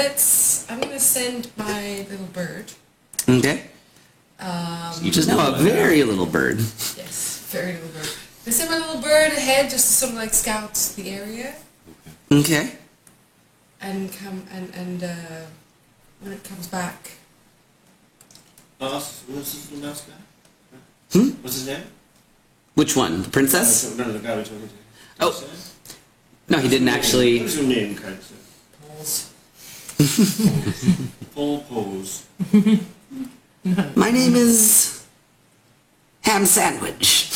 gonna send my little bird. Okay? Just now a very little bird. Yes, very little bird. They send my little bird ahead just to sort of like scout the area Okay. and come and when it comes back. What's this little mouse guy? Hmm? What's his name? Which one? The princess? No, the guy we're talking to. Oh. What's his name? No, he didn't What actually. is your name, kind of? Balls. Paul Pose. My name is Ham Sandwich.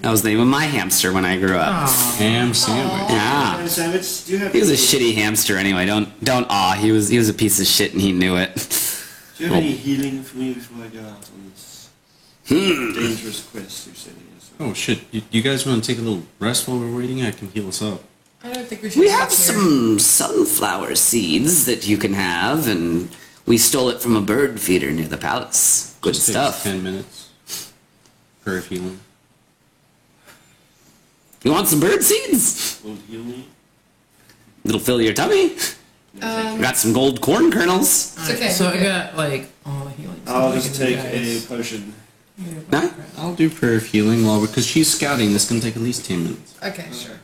That was the name of my hamster when I grew up. Ham sandwich. Yeah. Ham Sandwich, do you have He was a shitty hamster anyway. Don't awe. He was a piece of shit and he knew it. Do you have any healing for me before I go out on this dangerous quest you're sending us on? Oh shit! You guys want to take a little rest while we're waiting? I can heal us up. I don't think we should. We wait have here. some sunflower seeds that you can have, and we stole it from a bird feeder near the palace. Good Just takes stuff. 10 minutes per healing. You want some bird seeds? Won't heal me? It'll fill your tummy. Got some gold corn kernels. It's okay. So I okay. got like all the healing. I'll stuff just I take can do, a guys. potion. Huh? I'll do prayer of healing while because she's scouting. This can take at least 10 minutes. Okay, sure.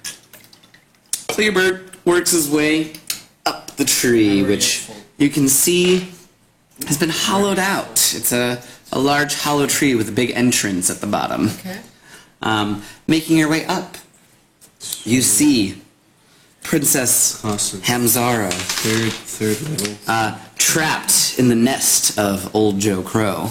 So your bird works his way up the tree, which you can see has been hollowed out. It's a large hollow tree with a big entrance at the bottom. Okay. Making your way up, you see Princess Awesome. Hamzaro Third level. trapped in the nest of old Joe Crow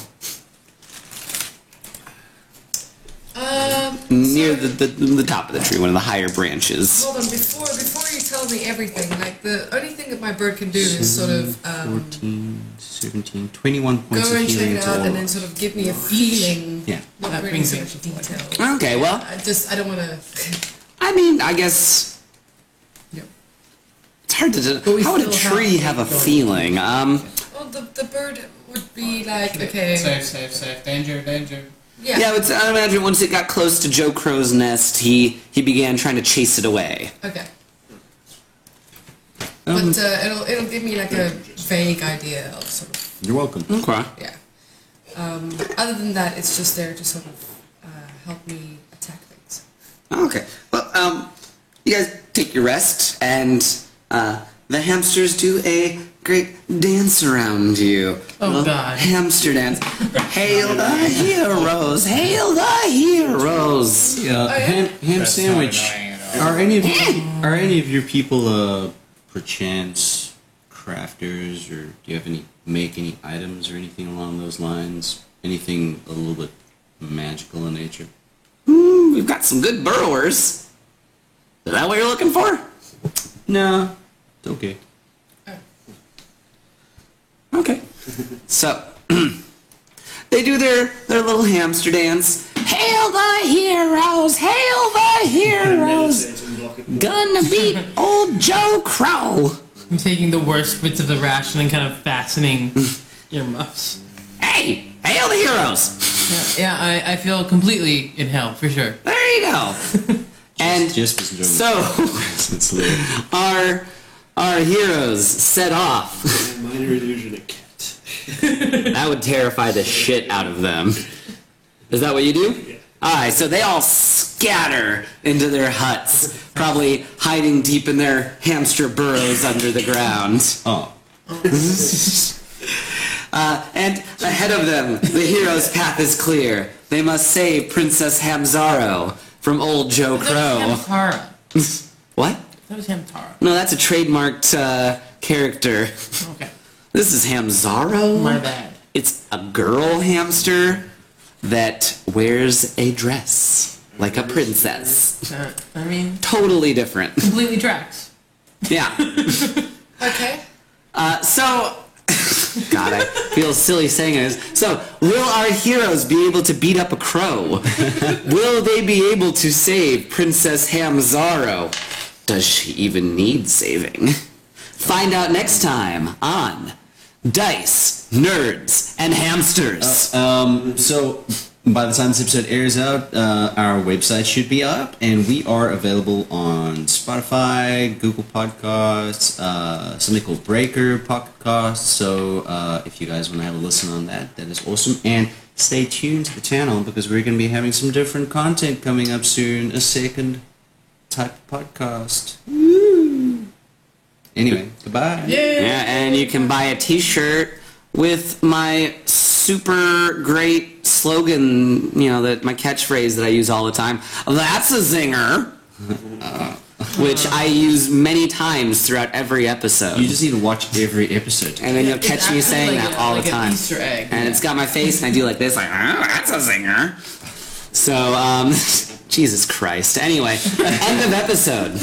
near the top of the tree, one of the higher branches. Hold on, before you tell me everything, like the only thing that my bird can do is sort of 14, 17, 21 points go of and check healing it out and total. then sort of give me a feeling. Yeah. Not That really brings so me much up to detail. Okay, well, I don't want to. I mean, I guess Yep. it's hard to. But we How would a still tree have have a to go. feeling? Well, the bird would be like, okay, Safe. Danger. yeah, Yeah, it's, I imagine once it got close to Joe Crow's nest, he began trying to chase it away. okay. But it'll give me like a vague idea of sort of You're welcome. Okay. yeah. Other than that, it's just there to sort of help me attack things. Okay. Well, you guys take your rest, and the hamsters do a great dance around you. Oh, Little God. Hamster dance. Hail the heroes! Hail the heroes! Yeah, ham That's sandwich. not annoying at all. Are any of your people perchance crafters, or do you have make any items or anything along those lines? Anything a little bit magical in nature? We've got some good burrowers. Is that what you're looking for? No, it's okay. Okay. So, they do their little hamster dance. Hail the heroes! Hail the heroes! Meditate and block it. Gonna beat old Joe Crow! I'm taking the worst bits of the ration and kind of fastening earmuffs. Hey! Hail the heroes! Yeah, I feel completely in hell for sure. There you go. And Just was enjoying so, it's lit. our heroes set off. Minor illusion, a cat. That would terrify the shit out of them. Is that what you do? Yeah. Alright, so they all scatter into their huts, probably hiding deep in their hamster burrows under the ground. Oh, And ahead of them, the hero's path is clear. They must save Princess Hamzaro from old Joe Crow. Hamtara. What? That was Hamtara. No, that's a trademarked character. Okay. This is Hamzaro. My bad. It's a girl hamster that wears a dress like a princess. I mean, Totally different. completely tracks. Yeah. Okay. So, God, I feel silly saying this. So, will our heroes be able to beat up a crow? Will they be able to save Princess Hamzaro? Does she even need saving? Find out next time on Dice, Nerds, and Hamsters. so by the time this episode airs out, our website should be up, and we are available on Spotify, Google Podcasts, something called Breaker Podcast. So if you guys want to have a listen on that, that is awesome. And stay tuned to the channel because we're going to be having some different content coming up soon. A second type of podcast. Woo! Anyway, goodbye. Yeah, and you can buy a T-shirt with my super great slogan, that my catchphrase that I use all the time. That's a zinger. Which I use many times throughout every episode. You just need to watch every episode. And then you'll catch It's me actually saying like that a- all like the an time. Easter egg. And it's got my face, and I do like this, like, that's a zinger. So, Jesus Christ. Anyway, end of episode.